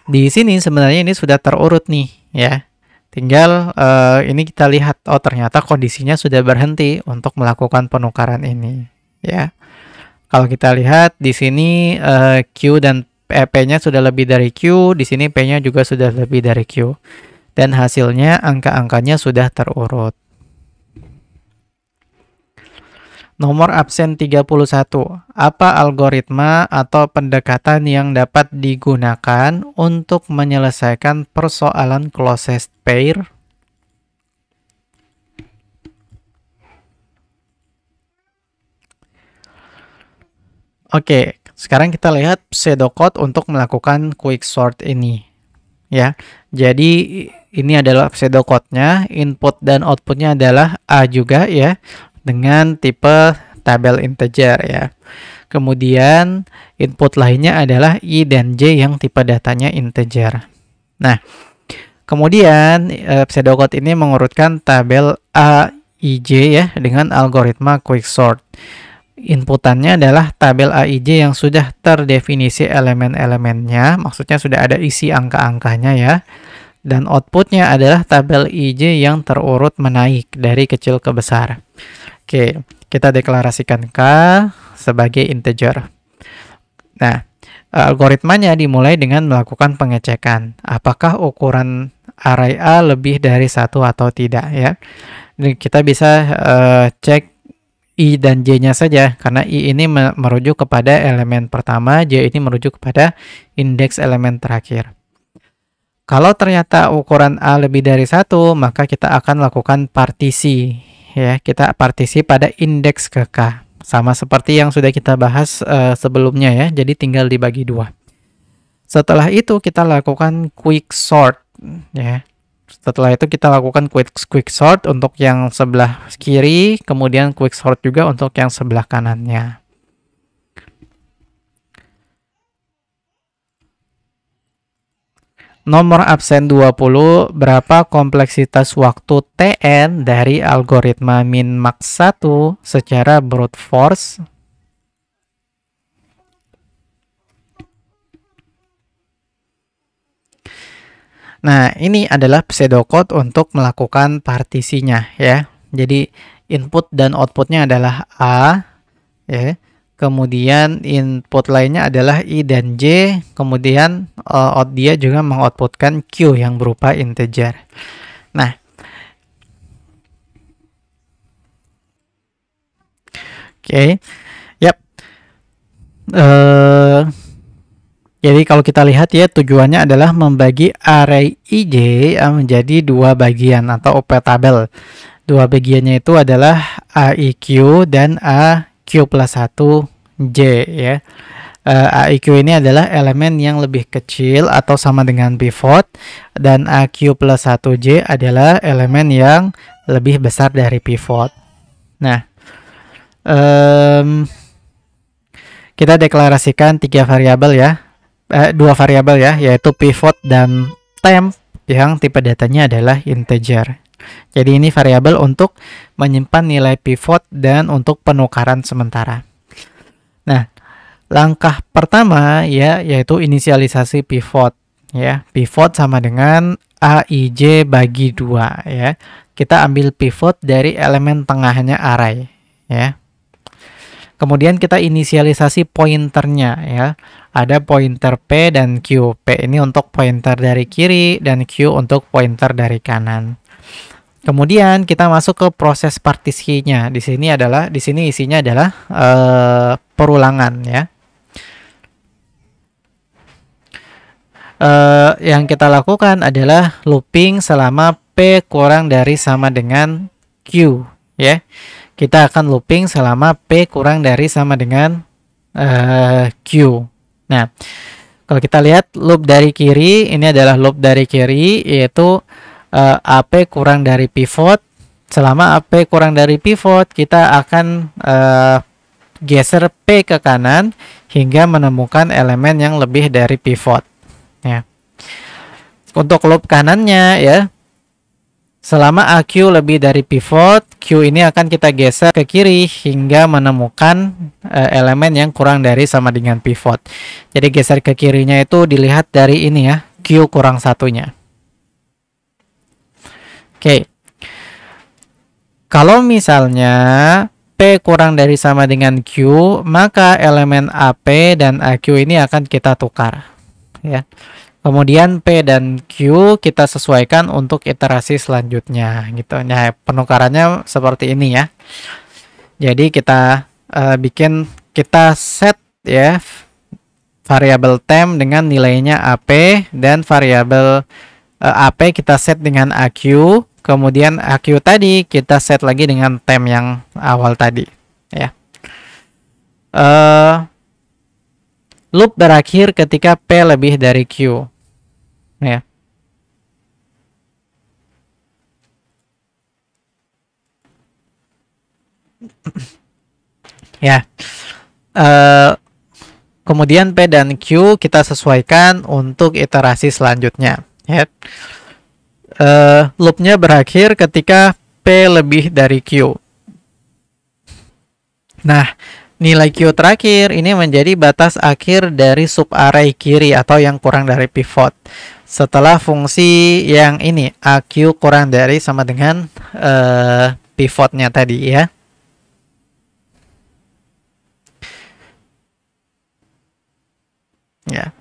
Di sini sebenarnya ini sudah terurut nih, ya. Tinggal ini kita lihat, oh ternyata kondisinya sudah berhenti untuk melakukan penukaran ini, ya. Kalau kita lihat di sini Q dan P-nya sudah lebih dari Q, di sini P-nya juga sudah lebih dari Q. Dan hasilnya angka-angkanya sudah terurut. Nomor absen 31. Apa algoritma atau pendekatan yang dapat digunakan untuk menyelesaikan persoalan closest pair? Oke, sekarang kita lihat pseudocode untuk melakukan quicksort ini. Ya, jadi ini adalah pseudocode-nya, input dan outputnya adalah A juga ya, dengan tipe tabel integer ya. Kemudian input lainnya adalah I dan J yang tipe datanya integer. Nah, kemudian pseudocode ini mengurutkan tabel A, I, J ya dengan algoritma quicksort. Inputannya adalah tabel A, I, J yang sudah terdefinisi elemen-elemennya, maksudnya sudah ada isi angka-angkanya ya. Dan outputnya adalah tabel I, J yang terurut menaik dari kecil ke besar. Oke, kita deklarasikan K sebagai integer. Nah, algoritmanya dimulai dengan melakukan pengecekan. Apakah ukuran array A lebih dari 1 atau tidak ya. Dan kita bisa cek I dan J-nya saja, karena I ini merujuk kepada elemen pertama, J ini merujuk kepada indeks elemen terakhir. Kalau ternyata ukuran A lebih dari 1, maka kita akan lakukan partisi. Ya, kita partisi pada indeks ke K. Sama seperti yang sudah kita bahas sebelumnya ya, jadi tinggal dibagi 2. Setelah itu kita lakukan quick sort. Ya. Setelah itu kita lakukan quick sort untuk yang sebelah kiri, kemudian quick sort juga untuk yang sebelah kanannya. Nomor absen 20, berapa kompleksitas waktu Tn dari algoritma min-max 1 secara brute force? Nah, ini adalah pseudocode untuk melakukan partisinya ya. Jadi input dan outputnya adalah A ya. Kemudian input lainnya adalah I dan J, kemudian dia juga mengoutputkan Q yang berupa integer. Nah, oke. Yap. Jadi kalau kita lihat ya, tujuannya adalah membagi array IJ menjadi 2 bagian atau optabel. 2 bagiannya itu adalah AIQ dan AQ plus 1J ya. AIQ ini adalah elemen yang lebih kecil atau sama dengan pivot, dan AQ plus 1J adalah elemen yang lebih besar dari pivot. Nah, kita deklarasikan 3 variabel ya. 2 variabel ya, yaitu pivot dan temp yang tipe datanya adalah integer. Jadi ini variabel untuk menyimpan nilai pivot dan untuk penukaran sementara. Nah, langkah pertama ya yaitu inisialisasi pivot ya. Pivot sama dengan AIJ bagi 2 ya. Kita ambil pivot dari elemen tengahnya array ya. Kemudian kita inisialisasi pointernya ya. Ada pointer P dan Q. P ini untuk pointer dari kiri dan Q untuk pointer dari kanan. Kemudian kita masuk ke proses partisinya. Di sini isinya adalah perulangan ya. Yang kita lakukan adalah looping selama P kurang dari sama dengan Q ya. Kita akan looping selama P kurang dari sama dengan Q. Nah, kalau kita lihat loop dari kiri, ini adalah loop dari kiri, yaitu AP kurang dari pivot. Selama AP kurang dari pivot, kita akan geser P ke kanan hingga menemukan elemen yang lebih dari pivot. Ya. Untuk loop kanannya ya, selama AQ lebih dari pivot, Q ini akan kita geser ke kiri hingga menemukan elemen yang kurang dari sama dengan pivot. Jadi geser ke kirinya itu dilihat dari ini ya, Q kurang satunya. Oke. Kalau misalnya P kurang dari sama dengan Q, maka elemen AP dan AQ ini akan kita tukar. Ya. Kemudian P dan Q kita sesuaikan untuk iterasi selanjutnya gitu. Nah, penukarannya seperti ini ya. Jadi kita kita set ya variabel temp dengan nilainya AP, dan variabel AP kita set dengan AQ, kemudian AQ tadi kita set lagi dengan temp yang awal tadi ya. Loop berakhir ketika P lebih dari Q. Ya. Ya. Kemudian P dan Q kita sesuaikan untuk iterasi selanjutnya. Ya. Loopnya berakhir ketika P lebih dari Q. Nah, nilai Q terakhir ini menjadi batas akhir dari subarray kiri atau yang kurang dari pivot. Setelah fungsi yang ini, AQ kurang dari sama dengan pivotnya tadi ya. Ya.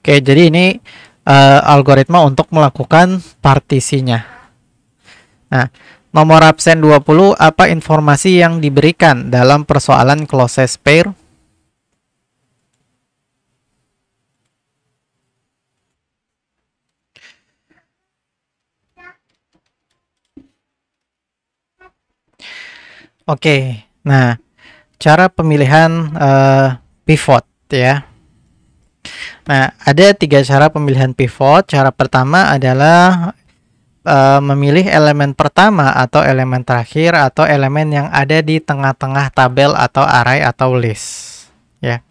Oke, jadi ini algoritma untuk melakukan partisinya. Nah, nomor absen 20, apa informasi yang diberikan dalam persoalan closest pair? Oke, nah cara pemilihan pivot ya. Nah, ada 3 cara pemilihan pivot. Cara pertama adalah memilih elemen pertama atau elemen terakhir atau elemen yang ada di tengah-tengah tabel atau array atau list. Ya.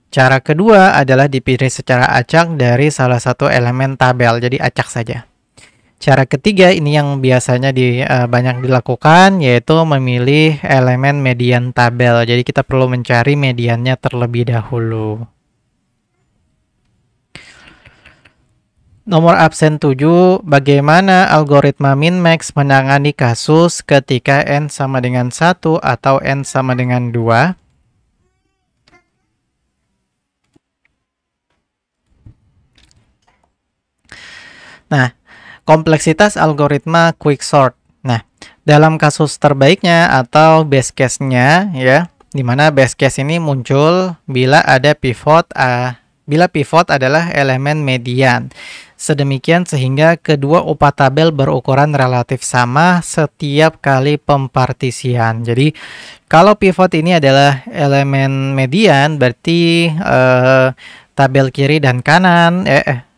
Cara kedua adalah dipilih secara acak dari salah satu elemen tabel, jadi acak saja. Cara ketiga ini yang biasanya banyak dilakukan, yaitu memilih elemen median tabel. Jadi kita perlu mencari mediannya terlebih dahulu. Nomor absen 7, bagaimana algoritma min-max menangani kasus ketika n sama dengan 1 atau n sama dengan 2? Nah, kompleksitas algoritma quicksort. Nah, dalam kasus terbaiknya atau best case-nya ya, di mana best case ini muncul bila ada pivot bila pivot adalah elemen median. Sedemikian sehingga kedua upah tabel berukuran relatif sama setiap kali pempartisian. Jadi, kalau pivot ini adalah elemen median, berarti tabel kiri dan kanan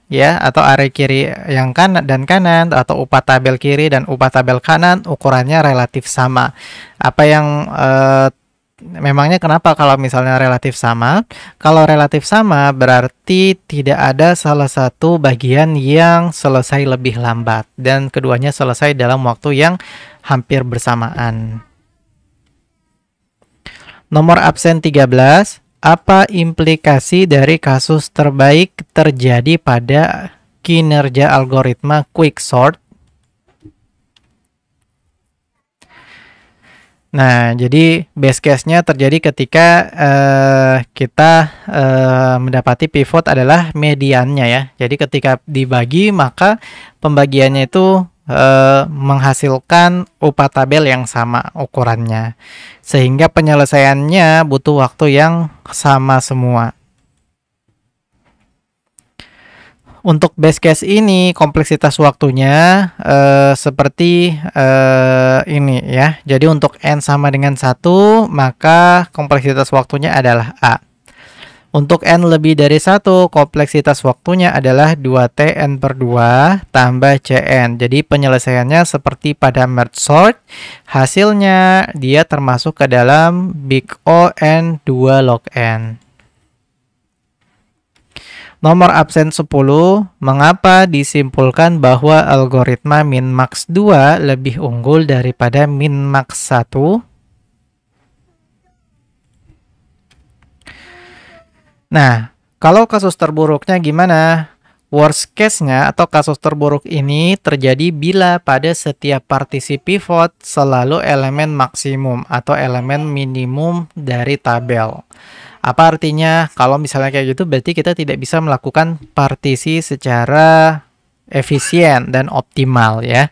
ya, atau array kiri yang kanan dan kanan, atau upah tabel kiri dan upah tabel kanan ukurannya relatif sama. Apa yang memangnya kenapa kalau misalnya relatif sama? Kalau relatif sama berarti tidak ada salah satu bagian yang selesai lebih lambat dan keduanya selesai dalam waktu yang hampir bersamaan. Nomor absen 13, apa implikasi dari kasus terbaik terjadi pada kinerja algoritma quicksort? Nah, jadi base case-nya terjadi ketika kita mendapati pivot adalah mediannya ya. Jadi ketika dibagi maka pembagiannya itu menghasilkan upah tabel yang sama ukurannya. Sehingga penyelesaiannya butuh waktu yang sama semua. Untuk base case ini kompleksitas waktunya seperti ini ya. Jadi untuk n sama dengan 1 maka kompleksitas waktunya adalah A. Untuk n lebih dari 1 kompleksitas waktunya adalah 2t n per 2 tambah cn. Jadi penyelesaiannya seperti pada merge sort. Hasilnya dia termasuk ke dalam big O n 2 log n. Nomor absen 10, mengapa disimpulkan bahwa algoritma min-max 2 lebih unggul daripada min-max 1? Nah, kalau kasus terburuknya gimana? Worst case-nya atau kasus terburuk ini terjadi bila pada setiap partisi pivot selalu elemen maksimum atau elemen minimum dari tabel. Apa artinya? Kalau misalnya kayak gitu berarti kita tidak bisa melakukan partisi secara efisien dan optimal ya.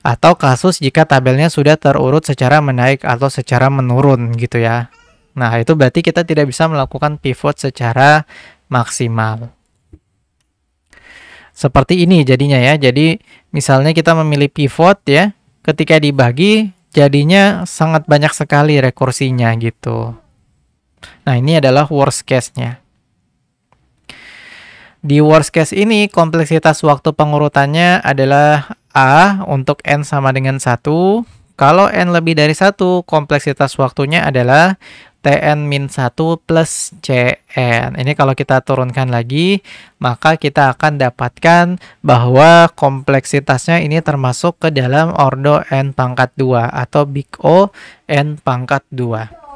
Atau kasus jika tabelnya sudah terurut secara menaik atau secara menurun gitu ya. Nah, itu berarti kita tidak bisa melakukan pivot secara maksimal. Seperti ini jadinya ya. Jadi misalnya kita memilih pivot ya, ketika dibagi jadinya sangat banyak sekali rekursinya gitu. Nah, ini adalah worst case-nya. Di worst case ini, kompleksitas waktu pengurutannya adalah A untuk n sama dengan 1. Kalau n lebih dari 1, kompleksitas waktunya adalah Tn-1 plus Cn. Ini kalau kita turunkan lagi, maka kita akan dapatkan bahwa kompleksitasnya ini termasuk ke dalam ordo n pangkat 2 atau big O n pangkat 2.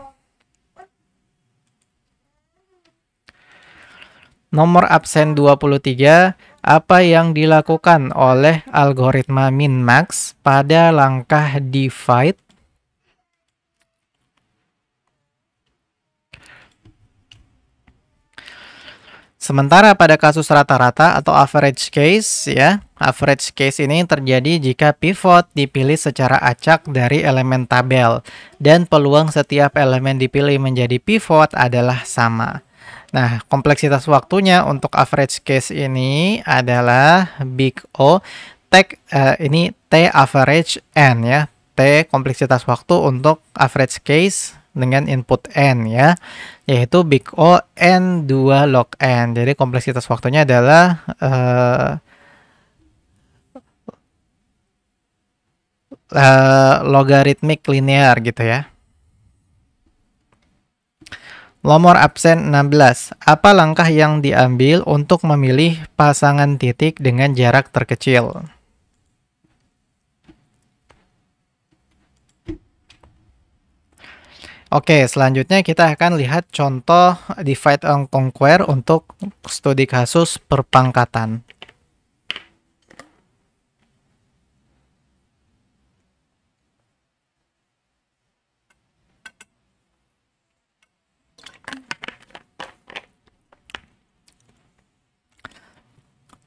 Nomor absen 23, apa yang dilakukan oleh algoritma min-max pada langkah divide? Sementara pada kasus rata-rata atau average case ya, average case ini terjadi jika pivot dipilih secara acak dari elemen tabel dan peluang setiap elemen dipilih menjadi pivot adalah sama. Nah, kompleksitas waktunya untuk average case ini adalah big O, ini T average N ya. T kompleksitas waktu untuk average case dengan input N ya, yaitu big O N 2 log N. Jadi kompleksitas waktunya adalah logaritmik linear gitu ya. Nomor absen 16. Apa langkah yang diambil untuk memilih pasangan titik dengan jarak terkecil? Oke, selanjutnya kita akan lihat contoh divide and conquer untuk studi kasus perpangkatan.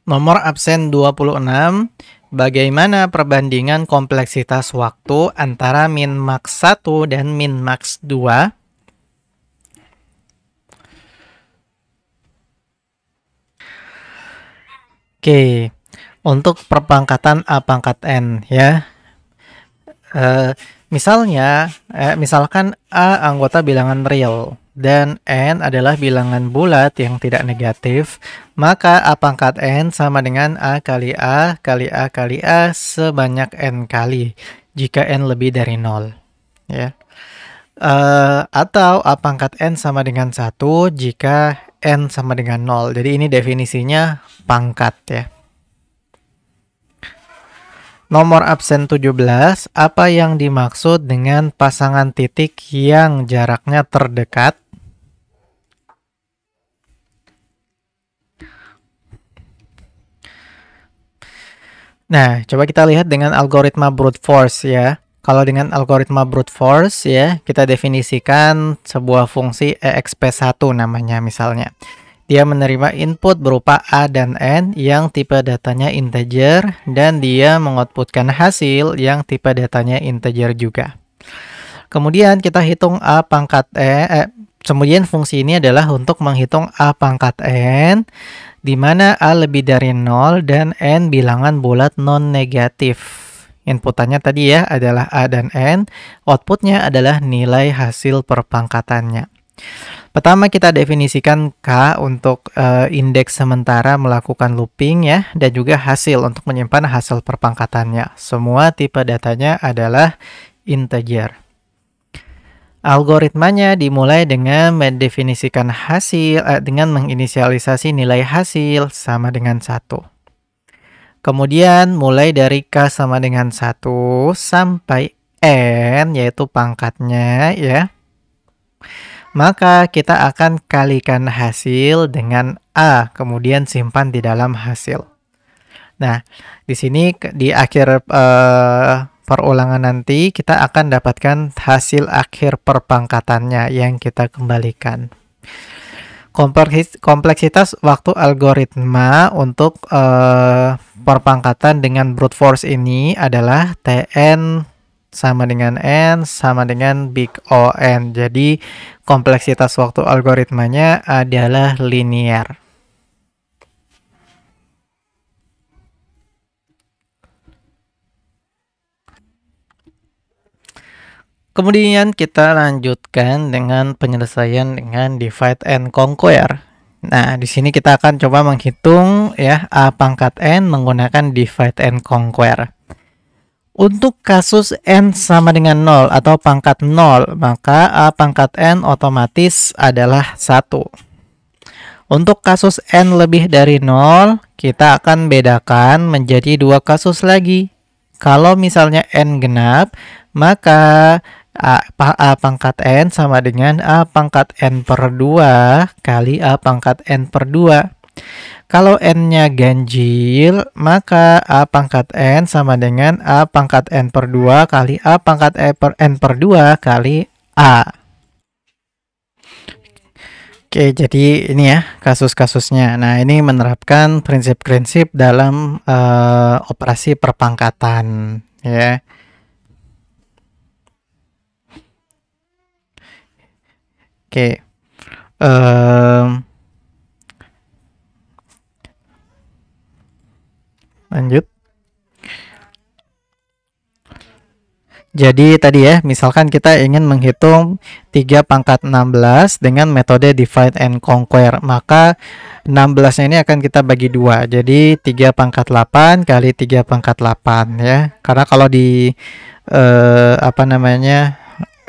Nomor absen 26. Bagaimana perbandingan kompleksitas waktu antara min max 1 dan min max 2? Oke, untuk perpangkatan A pangkat N ya. Misalkan A anggota bilangan real dan N adalah bilangan bulat yang tidak negatif, maka A pangkat N sama dengan A kali A kali A kali A sebanyak N kali, jika N lebih dari 0. Ya. Atau A pangkat N sama dengan 1 jika N sama dengan 0. Jadi ini definisinya pangkat ya. Nomor absen 17, apa yang dimaksud dengan pasangan titik yang jaraknya terdekat? Nah, coba kita lihat dengan algoritma brute force ya. Kalau dengan algoritma brute force ya, kita definisikan sebuah fungsi exp1 namanya misalnya. Dia menerima input berupa A dan N yang tipe datanya integer dan dia mengoutputkan hasil yang tipe datanya integer juga. Kemudian kita hitung A pangkat kemudian fungsi ini adalah untuk menghitung A pangkat N di mana A lebih dari 0 dan N bilangan bulat non-negatif. Inputannya tadi ya adalah A dan N, outputnya adalah nilai hasil perpangkatannya. Pertama kita definisikan K untuk indeks sementara melakukan looping ya, dan juga hasil untuk menyimpan hasil perpangkatannya. Semua tipe datanya adalah integer. Algoritmanya dimulai dengan mendefinisikan hasil, dengan menginisialisasi nilai hasil sama dengan 1. Kemudian mulai dari K sama dengan 1 sampai N, yaitu pangkatnya ya. Maka kita akan kalikan hasil dengan A, kemudian simpan di dalam hasil. Nah, di sini di akhir perulangan nanti kita akan dapatkan hasil akhir perpangkatannya yang kita kembalikan. Kompleksitas waktu algoritma untuk perpangkatan dengan brute force ini adalah Tn sama dengan N sama dengan big O N. Jadi kompleksitas waktu algoritmanya adalah linear. Kemudian kita lanjutkan dengan penyelesaian dengan divide and conquer. Nah, di sini kita akan coba menghitung ya A pangkat N menggunakan divide and conquer. Untuk kasus N sama dengan 0 atau pangkat 0, maka A pangkat N otomatis adalah 1. Untuk kasus N lebih dari 0, kita akan bedakan menjadi 2 kasus lagi. Kalau misalnya N genap, maka A pangkat N sama dengan A pangkat N per 2 kali A pangkat N per 2. Kalau N-nya ganjil, maka A pangkat N sama dengan A pangkat N per 2 kali A pangkat N per 2 kali A. Oke, jadi ini ya kasus-kasusnya. Nah, ini menerapkan prinsip-prinsip dalam operasi perpangkatan ya. Oke. Lanjut. Jadi tadi ya, misalkan kita ingin menghitung 3 pangkat 16 dengan metode divide and conquer, maka 16-nya ini akan kita bagi dua. Jadi 3 pangkat 8 kali 3 pangkat 8 ya. Karena kalau di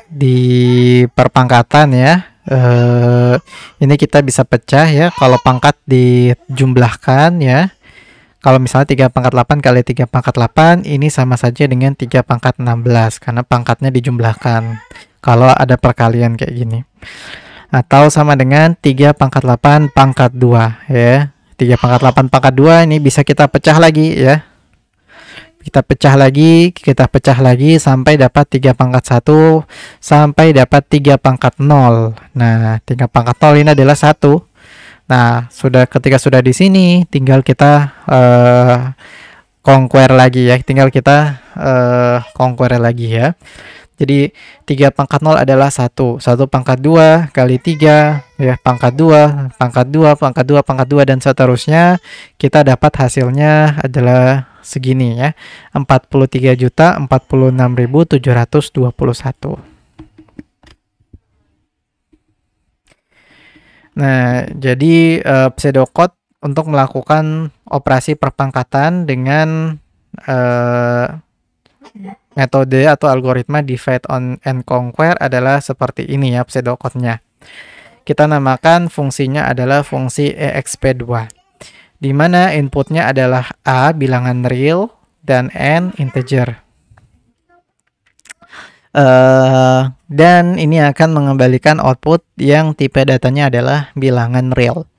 di perpangkatan ya, ini kita bisa pecah ya kalau pangkat dijumlahkan ya. Kalau misalnya 3 pangkat 8 kali 3 pangkat 8 ini sama saja dengan 3 pangkat 16 karena pangkatnya dijumlahkan kalau ada perkalian kayak gini. Atau sama dengan 3 pangkat 8 pangkat 2 ya. 3 pangkat 8 pangkat 2 ini bisa kita pecah lagi ya. Kita pecah lagi sampai dapat 3 pangkat 1 sampai dapat 3 pangkat 0. Nah, 3 pangkat 0 ini adalah 1. Nah, ketika sudah di sini tinggal kita conquer lagi ya. Tinggal kita conquer lagi ya. Jadi 3 pangkat 0 adalah 1. 1 pangkat 2 kali 3 ya, pangkat 2, pangkat 2, pangkat 2, pangkat 2 dan seterusnya. Kita dapat hasilnya adalah segini ya. 43.046.721. Nah, jadi pseudocode untuk melakukan operasi perpangkatan dengan metode atau algoritma divide and conquer adalah seperti ini ya pseudocode-nya. Kita namakan fungsinya adalah fungsi exp2, di mana inputnya adalah A bilangan real dan N integer. Dan ini akan mengembalikan output yang tipe datanya adalah bilangan real.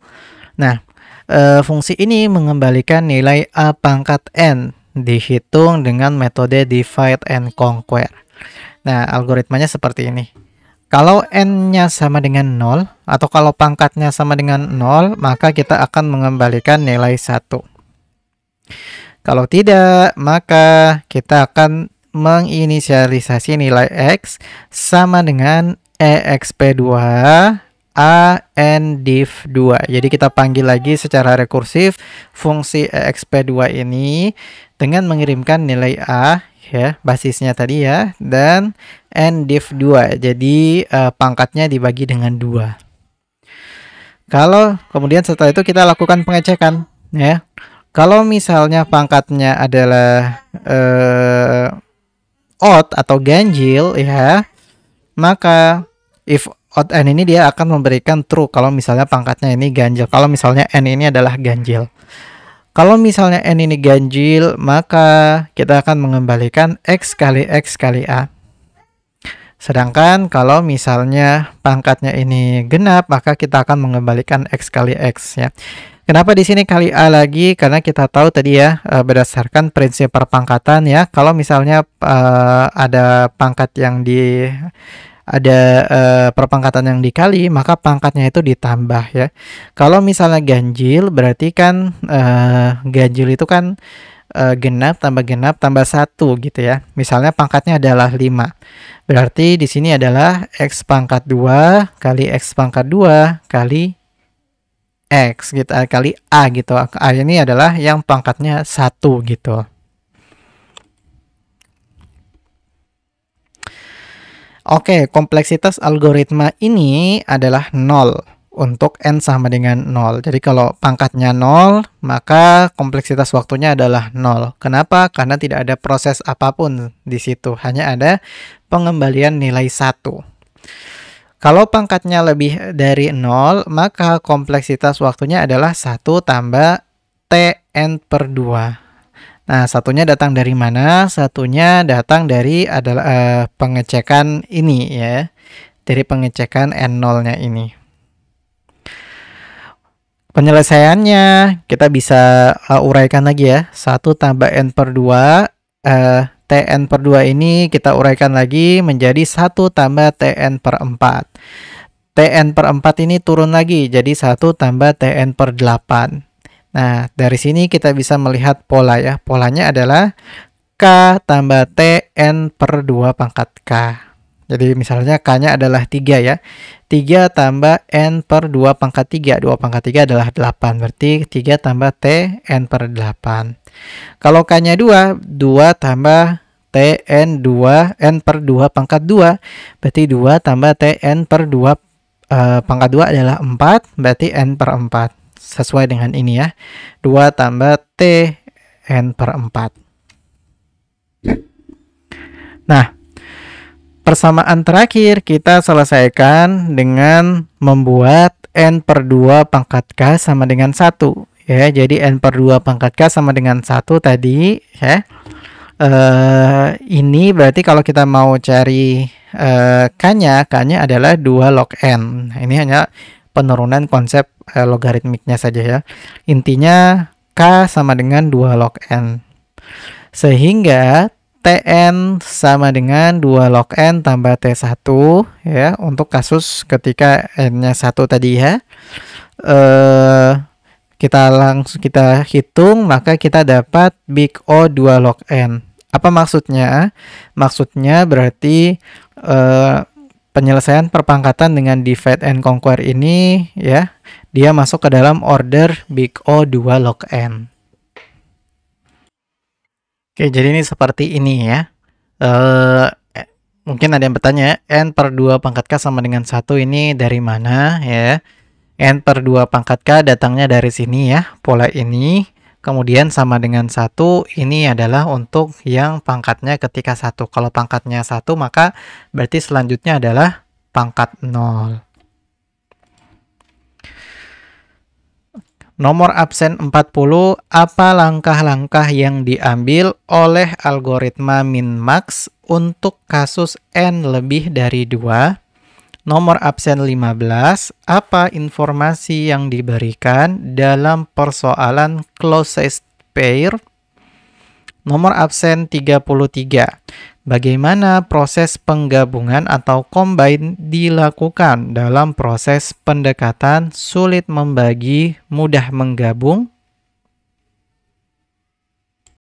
Nah, fungsi ini mengembalikan nilai A pangkat N dihitung dengan metode divide and conquer. Nah, algoritmanya seperti ini. Kalau N-nya sama dengan 0 atau kalau pangkatnya sama dengan 0, maka kita akan mengembalikan nilai 1. Kalau tidak, maka kita akan menginisialisasi nilai X sama dengan exp2 A N div 2. Jadi kita panggil lagi secara rekursif fungsi exp2 ini dengan mengirimkan nilai A ya, basisnya tadi ya, dan N div 2. Jadi pangkatnya dibagi dengan 2. Kalau kemudian setelah itu kita lakukan pengecekan ya. Kalau misalnya pangkatnya adalah odd atau ganjil ya, maka if odd n ini dia akan memberikan true kalau misalnya pangkatnya ini ganjil. Kalau misalnya n ini adalah ganjil. Kalau misalnya n ini ganjil, maka kita akan mengembalikan x kali A. Sedangkan kalau misalnya pangkatnya ini genap, maka kita akan mengembalikan x kali x ya. Kenapa di sini kali A lagi? Karena kita tahu tadi ya, berdasarkan prinsip perpangkatan ya, kalau misalnya ada pangkat yang perpangkatan yang dikali, maka pangkatnya itu ditambah ya. Kalau misalnya ganjil, berarti kan ganjil itu kan genap tambah 1 gitu ya. Misalnya pangkatnya adalah 5. Berarti di sini adalah x pangkat 2 kali x pangkat 2 kali X gitu, kali A gitu. A ini adalah yang pangkatnya 1 gitu. Oke, kompleksitas algoritma ini adalah 0 untuk N sama dengan 0. Jadi kalau pangkatnya 0, maka kompleksitas waktunya adalah 0. Kenapa? Karena tidak ada proses apapun di situ. Hanya ada pengembalian nilai 1. Kalau pangkatnya lebih dari 0, maka kompleksitas waktunya adalah 1 tambah Tn per 2. Nah, satunya datang dari mana? Satunya datang dari adalah pengecekan ini ya. Dari pengecekan N0-nya ini. Penyelesaiannya kita bisa uraikan lagi ya. 1 tambah N per 2 Tn per 2 ini kita uraikan lagi menjadi 1 tambah Tn per 4. Tn per 4 ini turun lagi jadi 1 tambah Tn per 8. Nah, dari sini kita bisa melihat pola ya. Polanya adalah K tambah Tn per 2 pangkat K. Jadi misalnya K-nya adalah 3 ya. 3 tambah N per 2 pangkat 3. 2 pangkat 3 adalah 8. Berarti 3 tambah Tn per 8. Kalau K-nya 2, 2 tambah Tn 2, N per 2 pangkat 2. Berarti 2 tambah Tn per 2 pangkat 2 adalah 4. Berarti N per 4. Sesuai dengan ini ya. 2 tambah Tn per 4. Nah, persamaan terakhir kita selesaikan dengan membuat N per 2 pangkat K sama dengan 1. Ya, jadi N per 2 pangkat K sama dengan 1 tadi. Ya. Ini berarti kalau kita mau cari K-nya adalah 2 log N. Nah, ini hanya penurunan konsep logaritmiknya saja ya. Intinya K sama dengan 2 log N. Sehingga Tn sama dengan 2 log N tambah T1 ya, untuk kasus ketika N-nya 1 tadi ya. Kita hitung, maka kita dapat big O 2 log N. Apa maksudnya? Maksudnya berarti penyelesaian perpangkatan dengan divide and conquer ini ya, dia masuk ke dalam order big O 2 log N. Oke, jadi ini seperti ini ya. Mungkin ada yang bertanya, N per 2 pangkat K sama dengan 1 ini dari mana ya? N per 2 pangkat K datangnya dari sini ya, pola ini. Kemudian sama dengan 1, ini adalah untuk yang pangkatnya ketika 1. Kalau pangkatnya 1, maka berarti selanjutnya adalah pangkat 0. Nomor absen 40, apa langkah-langkah yang diambil oleh algoritma min-max untuk kasus N lebih dari 2? Nomor absen 15, apa informasi yang diberikan dalam persoalan closest pair? Nomor absen 33, bagaimana proses penggabungan atau combine dilakukan dalam proses pendekatan sulit membagi, mudah menggabung?